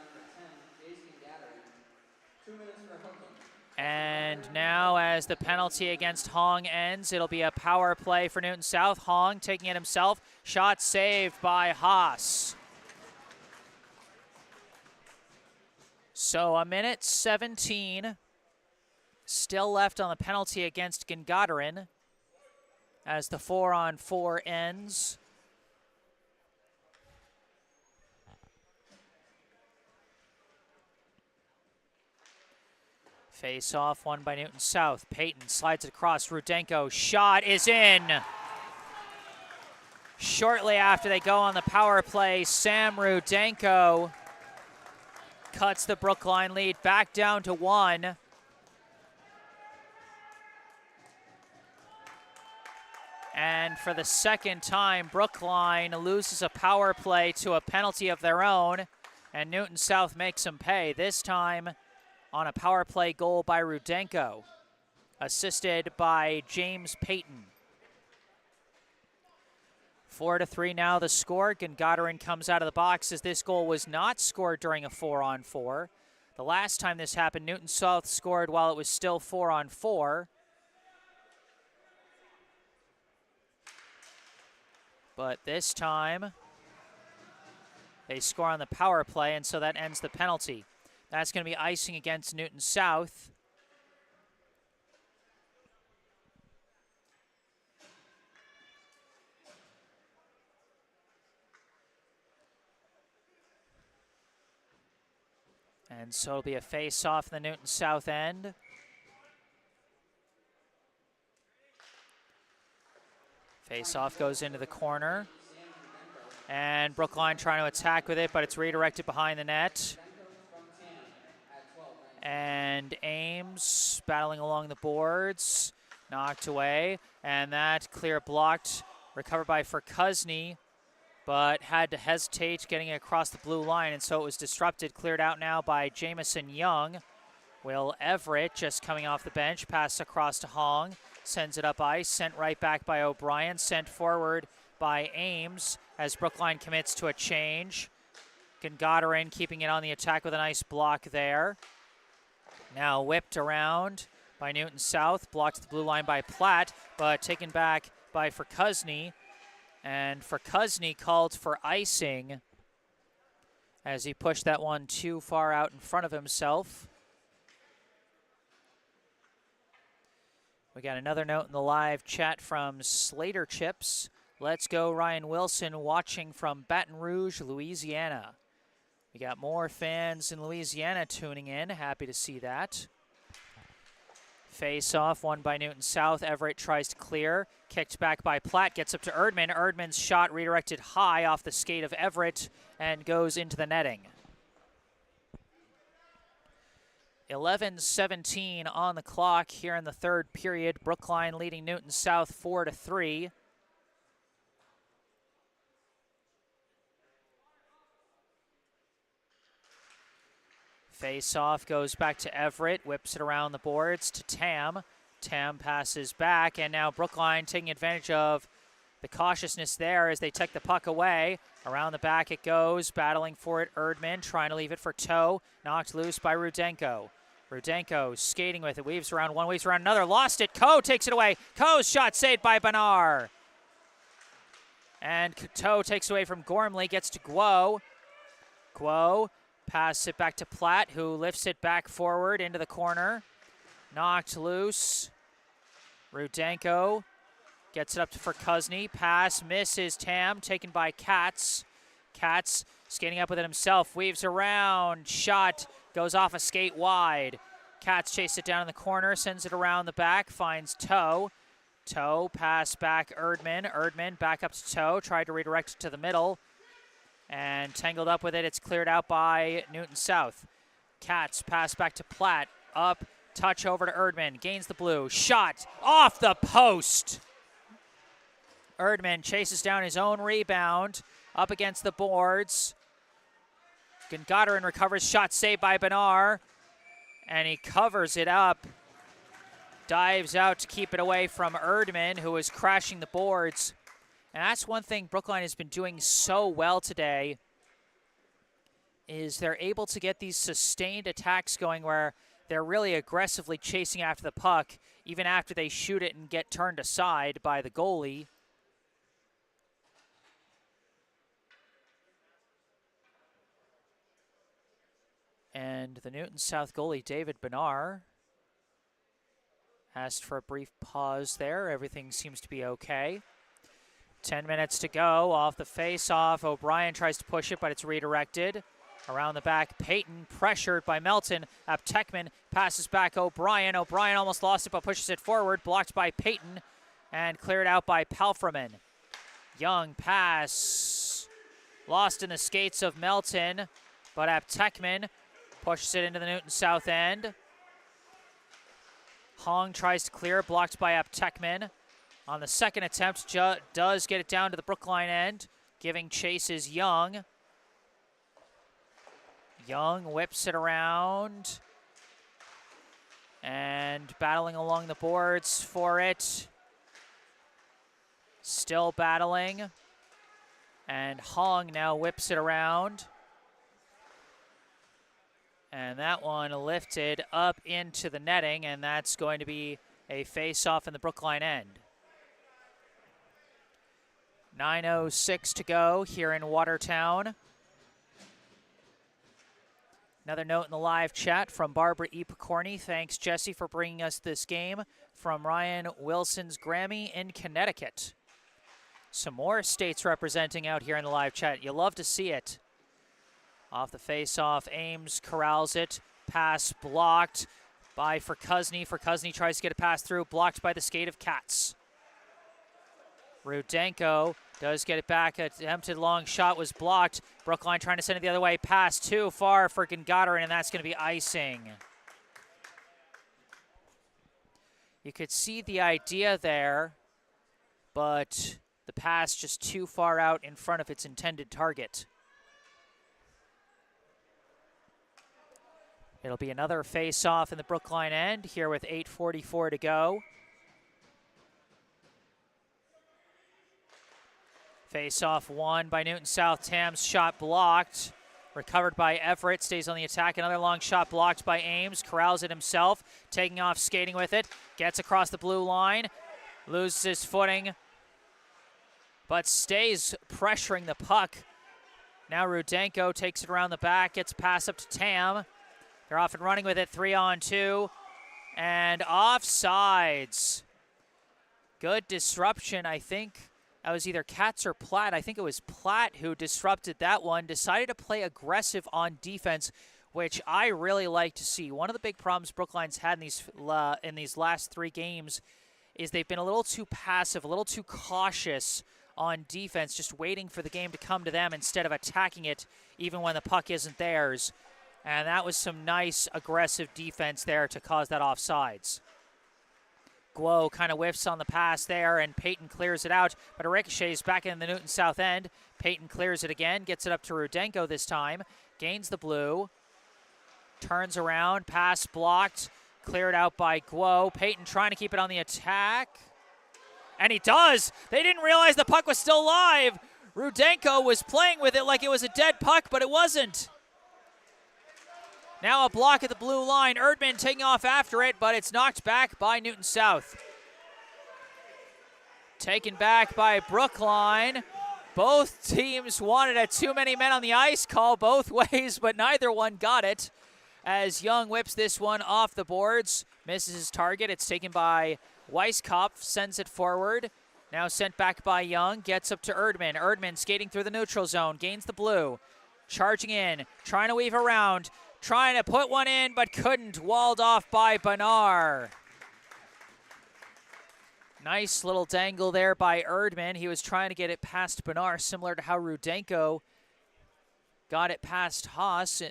And now as the penalty against Hong ends, it'll be a power play for Newton South. Hong taking it himself. Shot saved by Haas. So 1 minute 17 still left on the penalty against Gengadarin as the 4-on-4 ends. Face off, won by Newton South. Peyton slides it across. Rudenko, shot is in. Shortly after they go on the power play, Sam Rudenko cuts the Brookline lead back down to 1. And for the second time, Brookline loses a power play to a penalty of their own, and Newton South makes them pay, this time on a power play goal by Rudenko, assisted by James Peyton. 4-3 now the score. Gengadarin comes out of the box as this goal was not scored during a 4-on-4. The last time this happened, Newton South scored while it was still 4-on-4. But this time, they score on the power play, and so that ends the penalty. That's going to be icing against Newton South. And so it'll be a face-off in the Newton South end. Face-off goes into the corner. And Brookline trying to attack with it, but it's redirected behind the net. And Ames battling along the boards, knocked away. And that clear blocked, recovered by Furkuzny, but had to hesitate getting it across the blue line, and so it was disrupted. Cleared out now by Jamison Young. Will Everett just coming off the bench, pass across to Hong. Sends it up ice, sent right back by O'Brien, sent forward by Ames as Brookline commits to a change. Gengadarin keeping it on the attack with a nice block there. Now whipped around by Newton South, blocked at the blue line by Platt, but taken back by Furkuzny. And Furkuzny called for icing as he pushed that one too far out in front of himself. We got another note in the live chat from Slater Chips. Let's go, Ryan Wilson, watching from Baton Rouge, Louisiana. We got more fans in Louisiana tuning in. Happy to see that. Face off, won by Newton South. Everett tries to clear. Kicked back by Platt. Gets up to Erdman. Erdman's shot redirected high off the skate of Everett and goes into the netting. 11:17 on the clock here in the third period. Brookline leading Newton South 4-3. Face-off goes back to Everett, whips it around the boards to Tam. Tam passes back, and now Brookline taking advantage of The cautiousness there as they took the puck away. Around the back it goes, battling for it, Erdman trying to leave it for Toe, knocked loose by Rudenko. Rudenko skating with it, weaves around one, weaves around another, lost it, Coe takes it away. Coe's shot saved by Benar. And Toe takes away from Gormley, gets to Guo. Guo passes it back to Platt, who lifts it back forward into the corner. Knocked loose. Rudenko gets it up for Kuzney. Pass misses Tam, taken by Katz. Katz skating up with it himself, weaves around. Shot goes off a skate wide. Katz chases it down in the corner, sends it around the back, finds Toe. Toe pass back Erdman. Erdman back up to Toe, tried to redirect it to the middle. And tangled up with it, it's cleared out by Newton South. Katz pass back to Platt. Up, touch over to Erdman, gains the blue. Shot off the post. Erdman chases down his own rebound, up against the boards. Gagarin recovers, shot saved by Benar, and he covers it up. Dives out to keep it away from Erdman, who is crashing the boards. And that's one thing Brookline has been doing so well today, is they're able to get these sustained attacks going where they're really aggressively chasing after the puck, even after they shoot it and get turned aside by the goalie. And the Newton South goalie, David Benar, asked for a brief pause there. Everything seems to be okay. 10 minutes to go. Off the face-off, O'Brien tries to push it, but it's redirected. Around the back, Payton pressured by Melton. Aptekman passes back O'Brien. O'Brien almost lost it, but pushes it forward. Blocked by Payton and cleared out by Palfreman. Young pass. Lost in the skates of Melton, but Aptekman pushes it into the Newton South end. Hong tries to clear, blocked by Aptekman. On the second attempt, does get it down to the Brookline end. Giving chase is Young. Young whips it around. And battling along the boards for it. Still battling. And Hong now whips it around. And that one lifted up into the netting, and that's going to be a face-off in the Brookline end. 9:06 to go here in Watertown. Another note in the live chat from Barbara E. Picorni. Thanks, Jesse, for bringing us this game from Ryan Wilson's Grammy in Connecticut. Some more states representing out here in the live chat. You love to see it. Off the face-off, Ames corrals it. Pass blocked by for Kuzney. For Kuzney tries to get a pass through, blocked by the skate of Katz. Rudenko does get it back. Attempted long shot was blocked. Brookline trying to send it the other way. Pass too far for Gagarin, and that's going to be icing. You could see the idea there, but the pass just too far out in front of its intended target. It'll be another face-off in the Brookline end here with 8:44 to go. Face-off won by Newton South. Tam's shot blocked. Recovered by Everett. Stays on the attack. Another long shot blocked by Ames. Corrals it himself. Taking off, skating with it. Gets across the blue line. Loses his footing. But stays pressuring the puck. Now Rudenko takes it around the back. Gets a pass up to Tam. They're off and running with it, 3-on-2, and offsides. Good disruption, I think. That was either Katz or Platt. I think it was Platt who disrupted that one. Decided to play aggressive on defense, which I really like to see. One of the big problems Brookline's had in these last three games is they've been a little too passive, a little too cautious on defense, just waiting for the game to come to them instead of attacking it even when the puck isn't theirs. And that was some nice aggressive defense there to cause that offsides. Guo kind of whiffs on the pass there, and Payton clears it out, but it ricochets back in the Newton South end. Payton clears it again, gets it up to Rudenko this time, gains the blue, turns around, pass blocked, cleared out by Guo. Payton trying to keep it on the attack, And he does. They didn't realize the puck was still live. Rudenko was playing with it like it was a dead puck, but it wasn't. Now a block at the blue line. Erdman taking off after it, but it's knocked back by Newton South. Taken back by Brookline. Both teams wanted a too many men on the ice call both ways, but neither one got it. As Young whips this one off the boards, misses his target. It's taken by Weiskopf, sends it forward. Now sent back by Young, gets up to Erdman. Erdman skating through the neutral zone, gains the blue. Charging in, trying to weave around, trying to put one in, but couldn't. Walled off by Benar. Nice little dangle there by Erdman. He was trying to get it past Benar, similar to how Rudenko got it past Haas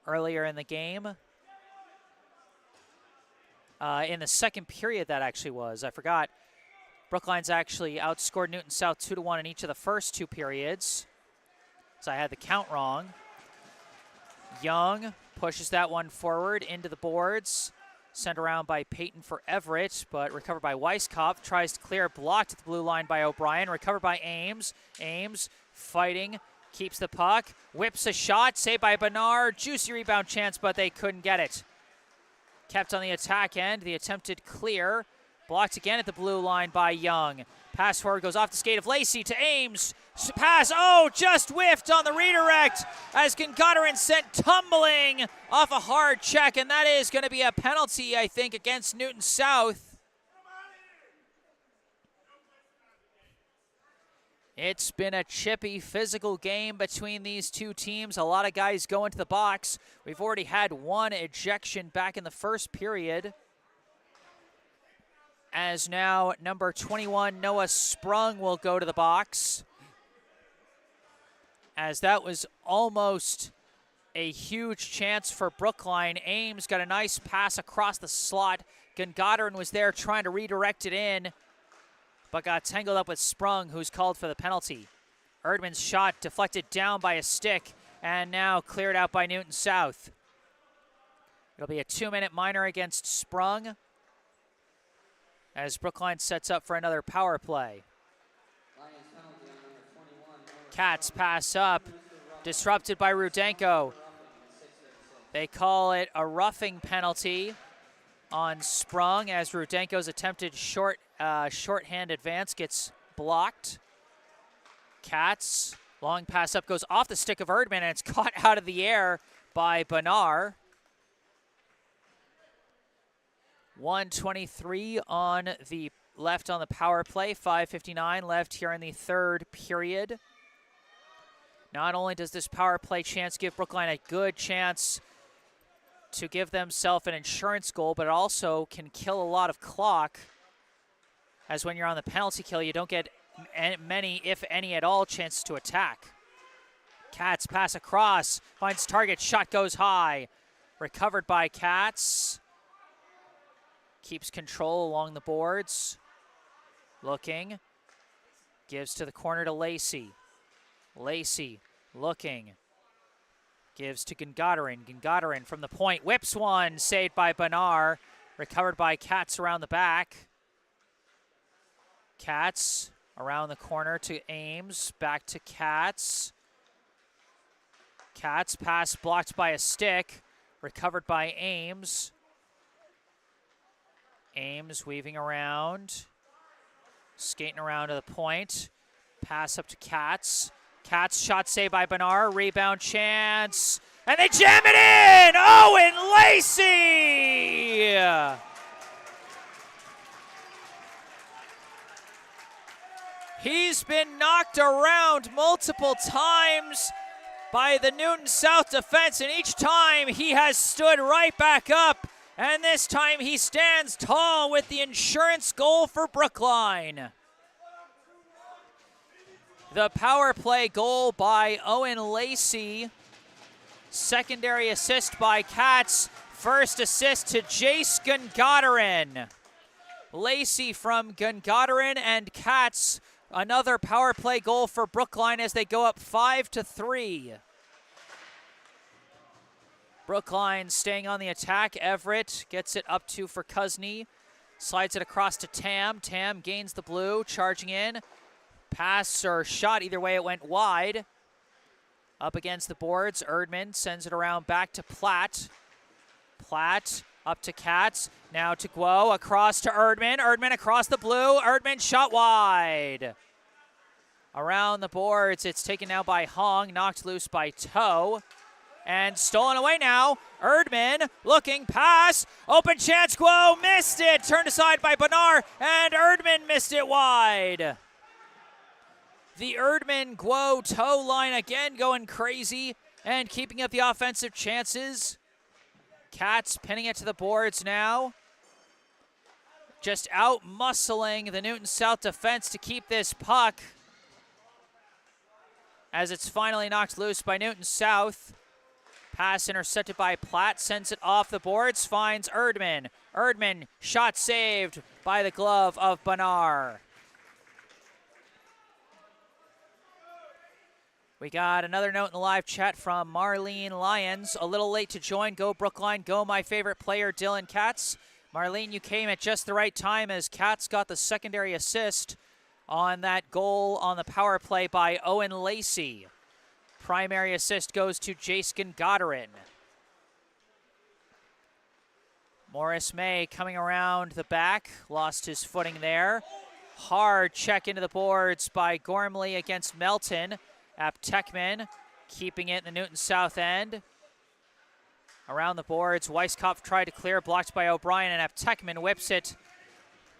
earlier in the game. In the second period, that actually was. I forgot. Brookline's actually outscored Newton South 2-1 in each of the first two periods. So I had the count wrong. Young pushes that one forward into the boards. Sent around by Peyton for Everett, but recovered by Weiskopf. Tries to clear, blocked at the blue line by O'Brien. Recovered by Ames. Ames fighting, keeps the puck. Whips a shot, saved by Benar. Juicy rebound chance, but they couldn't get it. Kept on the attack end, the attempted clear. Blocked again at the blue line by Young. Pass forward goes off the skate of Lacey to Ames. Pass, just whiffed on the redirect as Gagarin sent tumbling off a hard check, and that is going to be a penalty, I think, against Newton South. It's been a chippy, physical game between these two teams. A lot of guys go into the box. We've already had one ejection back in the first period. As now number 21, Noah Sprung, will go to the box. As that was almost a huge chance for Brookline. Ames got a nice pass across the slot. Gagarin was there trying to redirect it in, but got tangled up with Sprung, who's called for the penalty. Erdman's shot deflected down by a stick, and now cleared out by Newton South. It'll be a 2-minute minor against Sprung, as Brookline sets up for another power play. Katz pass up, disrupted by Rudenko. They call it a roughing penalty on Sprung, as Rudenko's attempted shorthand advance gets blocked. Katz, long pass up, goes off the stick of Erdman, and it's caught out of the air by Benar. 1:23 on the left on the power play, 5:59 left here in the third period. Not only does this power play chance give Brookline a good chance to give themselves an insurance goal, but it also can kill a lot of clock, as when you're on the penalty kill, you don't get many, if any at all, chances to attack. Katz pass across, finds target, shot goes high. Recovered by Katz. Keeps control along the boards. Looking. Gives to the corner to Lacey. Lacey looking. Gives to Gagarin. Gagarin from the point. Whips one. Saved by Benar. Recovered by Katz around the back. Katz around the corner to Ames. Back to Katz. Katz pass blocked by a stick. Recovered by Ames. Ames weaving around. Skating around to the point. Pass up to Katz. Katz shot saved by Benar. Rebound chance. And they jam it in! Owen Lacey! He's been knocked around multiple times by the Newton South defense, and each time he has stood right back up. And this time he stands tall with the insurance goal for Brookline. The power play goal by Owen Lacey. Secondary assist by Katz. First assist to Jace Gagarin. Lacey from Gagarin and Katz. Another power play goal for Brookline as they go up 5-3. Brookline staying on the attack. Everett gets it up to for Kuzney. Slides it across to Tam. Tam gains the blue, charging in. Pass or shot, either way it went wide. Up against the boards, Erdman sends it around back to Platt. Platt up to Katz, now to Guo, across to Erdman. Erdman across the blue, Erdman shot wide. Around the boards, it's taken now by Hong, knocked loose by Toe. And stolen away now. Erdman looking, pass, open chance, Guo missed it. Turned aside by Benar, and Erdman missed it wide. The Erdman Guo Toe line again going crazy and keeping up the offensive chances. Katz pinning it to the boards now. Just out-muscling the Newton South defense to keep this puck. As it's finally knocked loose by Newton South. Pass intercepted by Platt, sends it off the boards, finds Erdman. Erdman, shot saved by the glove of Benar. We got another note in the live chat from Marlene Lyons. A little late to join. Go Brookline, go my favorite player, Dylan Katz. Marlene, you came at just the right time as Katz got the secondary assist on that goal on the power play by Owen Lacey. Primary assist goes to Jaskin Goderin. Morris May coming around the back, lost his footing there. Hard check into the boards by Gormley against Melton. Aptekman keeping it in the Newton South end. Around the boards, Weisskopf tried to clear, blocked by O'Brien, and Aptekman whips it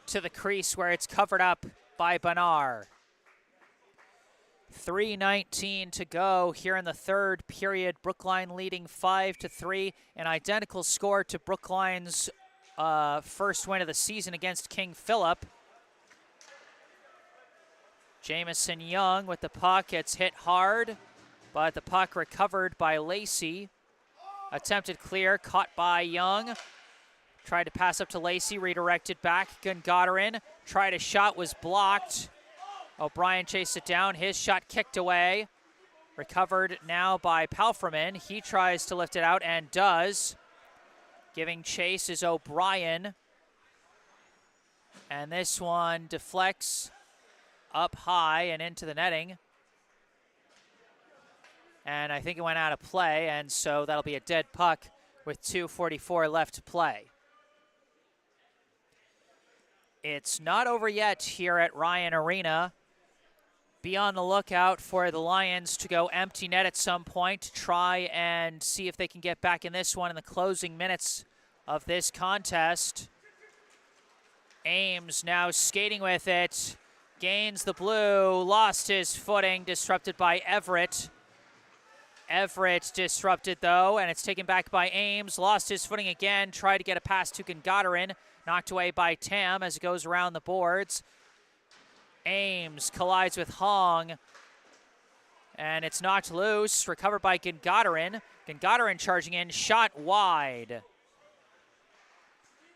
to the crease where it's covered up by Benar. 3:19 to go here in the third period. Brookline leading 5-3, an identical score to Brookline's first win of the season against King Philip. Jamison Young with the puck, it's hit hard, but the puck recovered by Lacey. Attempted clear, caught by Young. Tried to pass up to Lacey, redirected back. Gungoderin tried a shot, was blocked. O'Brien chased it down, his shot kicked away. Recovered now by Palfreman. He tries to lift it out and does. Giving chase is O'Brien. And this one deflects up high and into the netting. And I think it went out of play, and so that'll be a dead puck with 2:44 left to play. It's not over yet here at Ryan Arena. Be on the lookout for the Lions to go empty net at some point to try and see if they can get back in this one in the closing minutes of this contest. Ames now skating with it. Gains the blue, lost his footing, disrupted by Everett. Everett disrupted though, and it's taken back by Ames. Lost his footing again, tried to get a pass to Gungoderin. Knocked away by Tam as it goes around the boards. Ames collides with Hong. And it's knocked loose, recovered by Gungoderin. Gungoderin charging in, shot wide.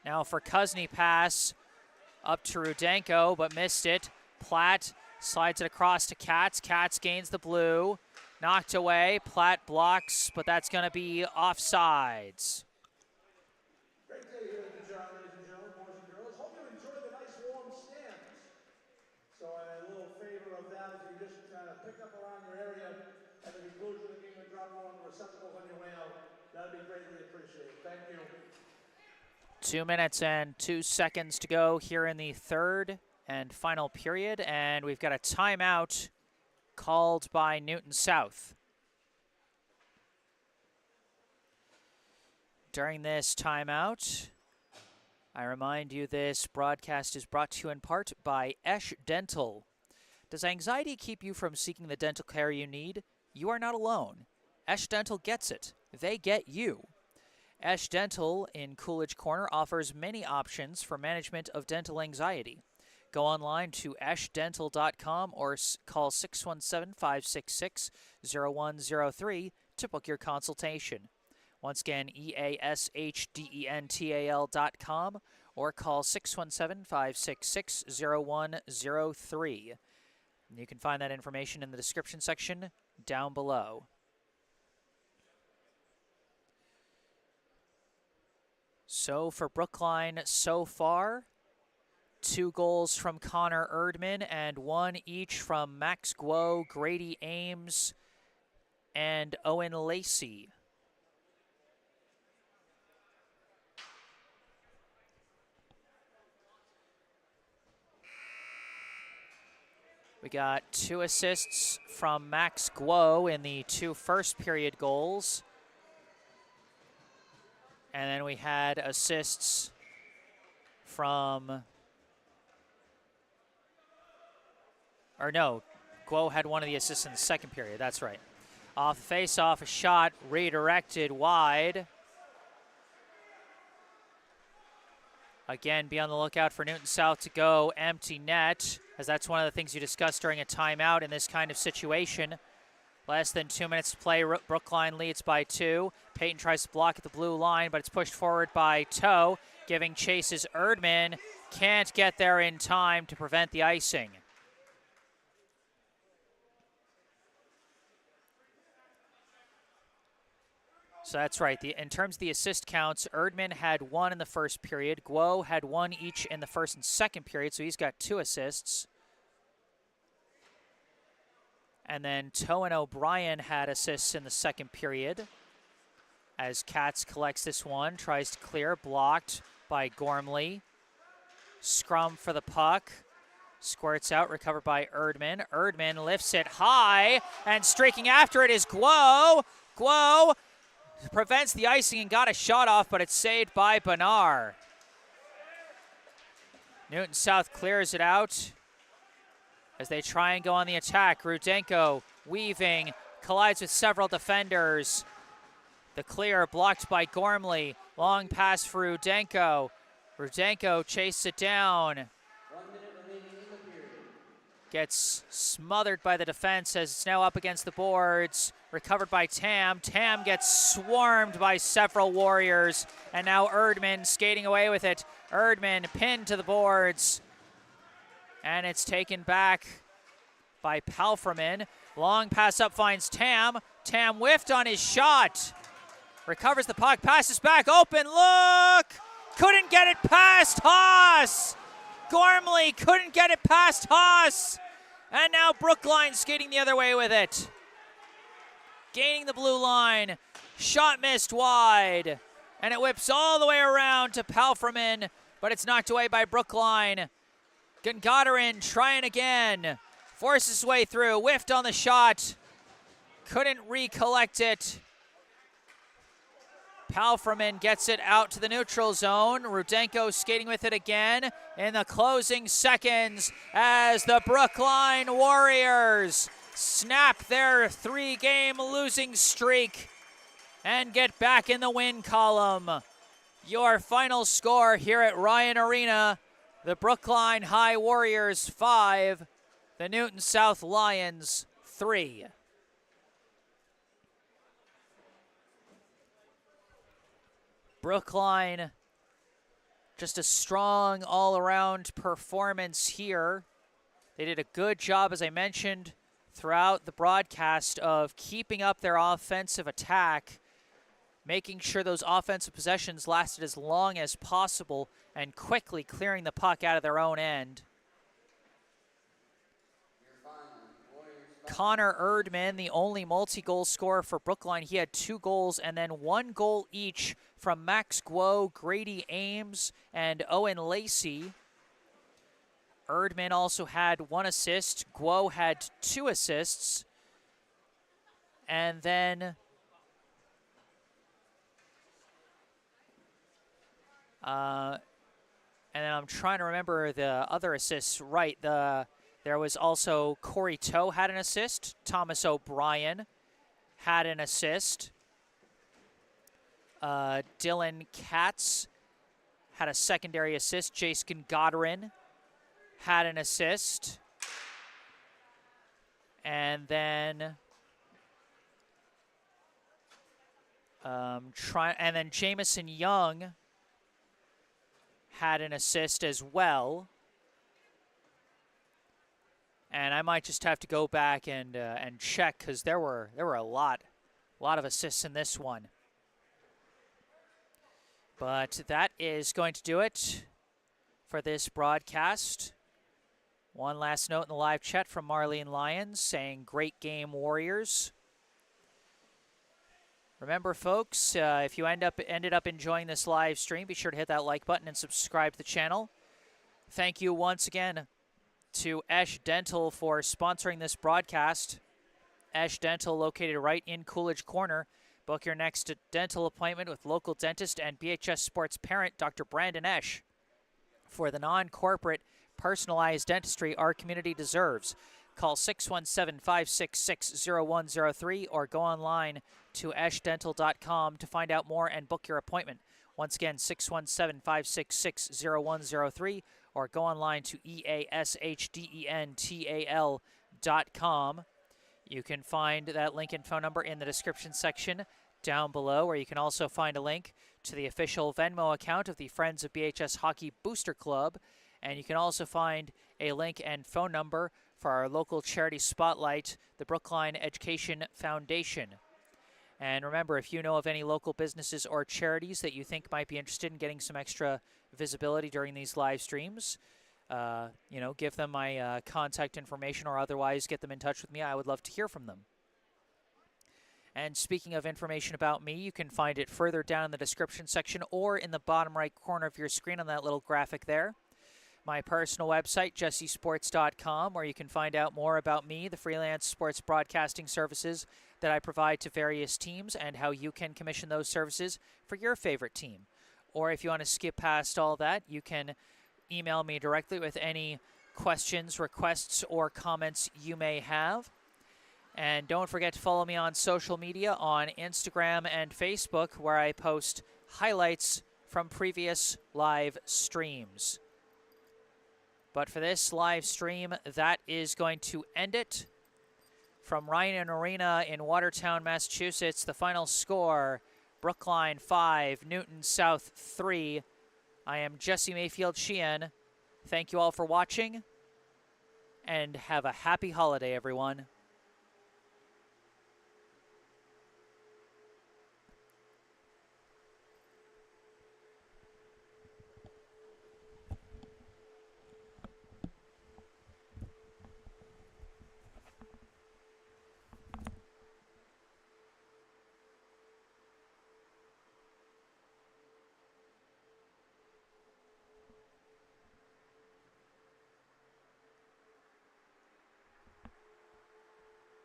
Now for Kuzny pass up to Rudenko, but missed it. Platt slides it across to Katz. Katz gains the blue. Knocked away. Platt blocks, but that's going to be offsides. Great day here at the Jar, ladies and gentlemen, boys and girls. Hope you enjoyed the nice warm stands. So a little favor of that, if you just kind of pick up around your area at the conclusion of the game and drop one receptacles on your way out, that would be greatly appreciated. Thank you. 2 minutes and 2 seconds to go here in the third and final period, and we've got a timeout called by Newton South. During this timeout, I remind you this broadcast is brought to you in part by Esch Dental. Does anxiety keep you from seeking the dental care you need? You are not alone. Esch Dental gets it. They get you. Esch Dental in Coolidge Corner offers many options for management of dental anxiety. Go online to eschdental.com or call 617-566-0103 to book your consultation. Once again, easchdental.com or call 617-566-0103. You can find that information in the description section down below. So for Brookline so far, 2 goals from Connor Erdman and 1 each from Max Guo, Grady Ames, and Owen Lacey. We got 2 assists from Max Guo in the 2 first period goals. And then we had assists from, or no, Guo had 1 of the assists in the second period, that's right. Off the face-off, a shot redirected wide. Again, be on the lookout for Newton South to go empty net, as that's one of the things you discussed during a timeout in this kind of situation. Less than 2 minutes to play, Brookline leads by 2. Peyton tries to block at the blue line, but it's pushed forward by Toe, giving chases Erdman. Can't get there in time to prevent the icing. So that's right. In terms of the assist counts, Erdman had 1 in the first period. Guo had 1 each in the first and second period, so he's got 2 assists. And then Toe and O'Brien had assists in the second period. As Katz collects this one, tries to clear, blocked by Gormley. Scrum for the puck. Squirts out, recovered by Erdman. Erdman lifts it high, and streaking after it is Guo. Guo prevents the icing and got a shot off, but it's saved by Benar. Newton South clears it out as they try and go on the attack. Rudenko weaving, collides with several defenders. The clear blocked by Gormley. Long pass for Rudenko. Rudenko chases it down. 1 minute remaining in the period. Gets smothered by the defense as it's now up against the boards. Recovered by Tam. Tam gets swarmed by several Warriors. And now Erdman skating away with it. Erdman pinned to the boards. And it's taken back by Palfreman. Long pass up finds Tam. Tam whiffed on his shot. Recovers the puck, passes back, open look! Couldn't get it past Haas! Gormley couldn't get it past Haas! And now Brookline skating the other way with it. Gaining the blue line. Shot missed wide. And it whips all the way around to Palfreman, but it's knocked away by Brookline. Gungadarin trying again. Forces his way through. Whiffed on the shot. Couldn't recollect it. Palfreman gets it out to the neutral zone. Rudenko skating with it again in the closing seconds as the Brookline Warriors snap their 3-game losing streak and get back in the win column. Your final score here at Ryan Arena, the Brookline High Warriors 5, the Newton South Lions 3. Brookline, just a strong all-around performance here. They did a good job, as I mentioned, throughout the broadcast of keeping up their offensive attack, making sure those offensive possessions lasted as long as possible, and quickly clearing the puck out of their own end. Connor Erdman, the only multi-goal scorer for Brookline. He had 2 goals and then 1 goal each from Max Guo, Grady Ames, and Owen Lacey. Erdman also had 1 assist. Guo had 2 assists. And then I'm trying to remember the other assists right. There was also Corey Toe had an assist. Thomas O'Brien had an assist. Dylan Katz had a secondary assist. Jace Gungadarin had an assist. And then Jamison Young had an assist as well. And I might just have to go back and check, because there were a lot of assists in this one. But that is going to do it for this broadcast. One last note in the live chat from Marlene Lyons saying, great game, Warriors. Remember, folks, if you ended up enjoying this live stream, be sure to hit that like button and subscribe to the channel. Thank you once again to Esh Dental for sponsoring this broadcast. Esh Dental, located right in Coolidge Corner. Book your next dental appointment with local dentist and BHS Sports parent, Dr. Brandon Esh, for the non-corporate, personalized dentistry our community deserves. Call 617-566-0103 or go online to eshdental.com to find out more and book your appointment. Once again, 617-566-0103 or go online to eashdental.com. You can find that link and phone number in the description section down below, where you can also find a link to the official Venmo account of the Friends of BHS Hockey Booster Club. And you can also find a link and phone number for our local charity spotlight, the Brookline Education Foundation. And remember, if you know of any local businesses or charities that you think might be interested in getting some extra visibility during these live streams, give them my contact information or otherwise get them in touch with me. I would love to hear from them. And speaking of information about me, you can find it further down in the description section or in the bottom right corner of your screen on that little graphic there. My personal website, jessesports.com, where you can find out more about me, the freelance sports broadcasting services that I provide to various teams, and how you can commission those services for your favorite team. Or if you want to skip past all that, you can email me directly with any questions, requests, or comments you may have. And don't forget to follow me on social media on Instagram and Facebook, where I post highlights from previous live streams. But for this live stream, that is going to end it. From Ryan Arena in Watertown, Massachusetts, the final score, Brookline 5, Newton South 3. I am Jesse Mayfield-Sheehan. Thank you all for watching, and have a happy holiday, everyone.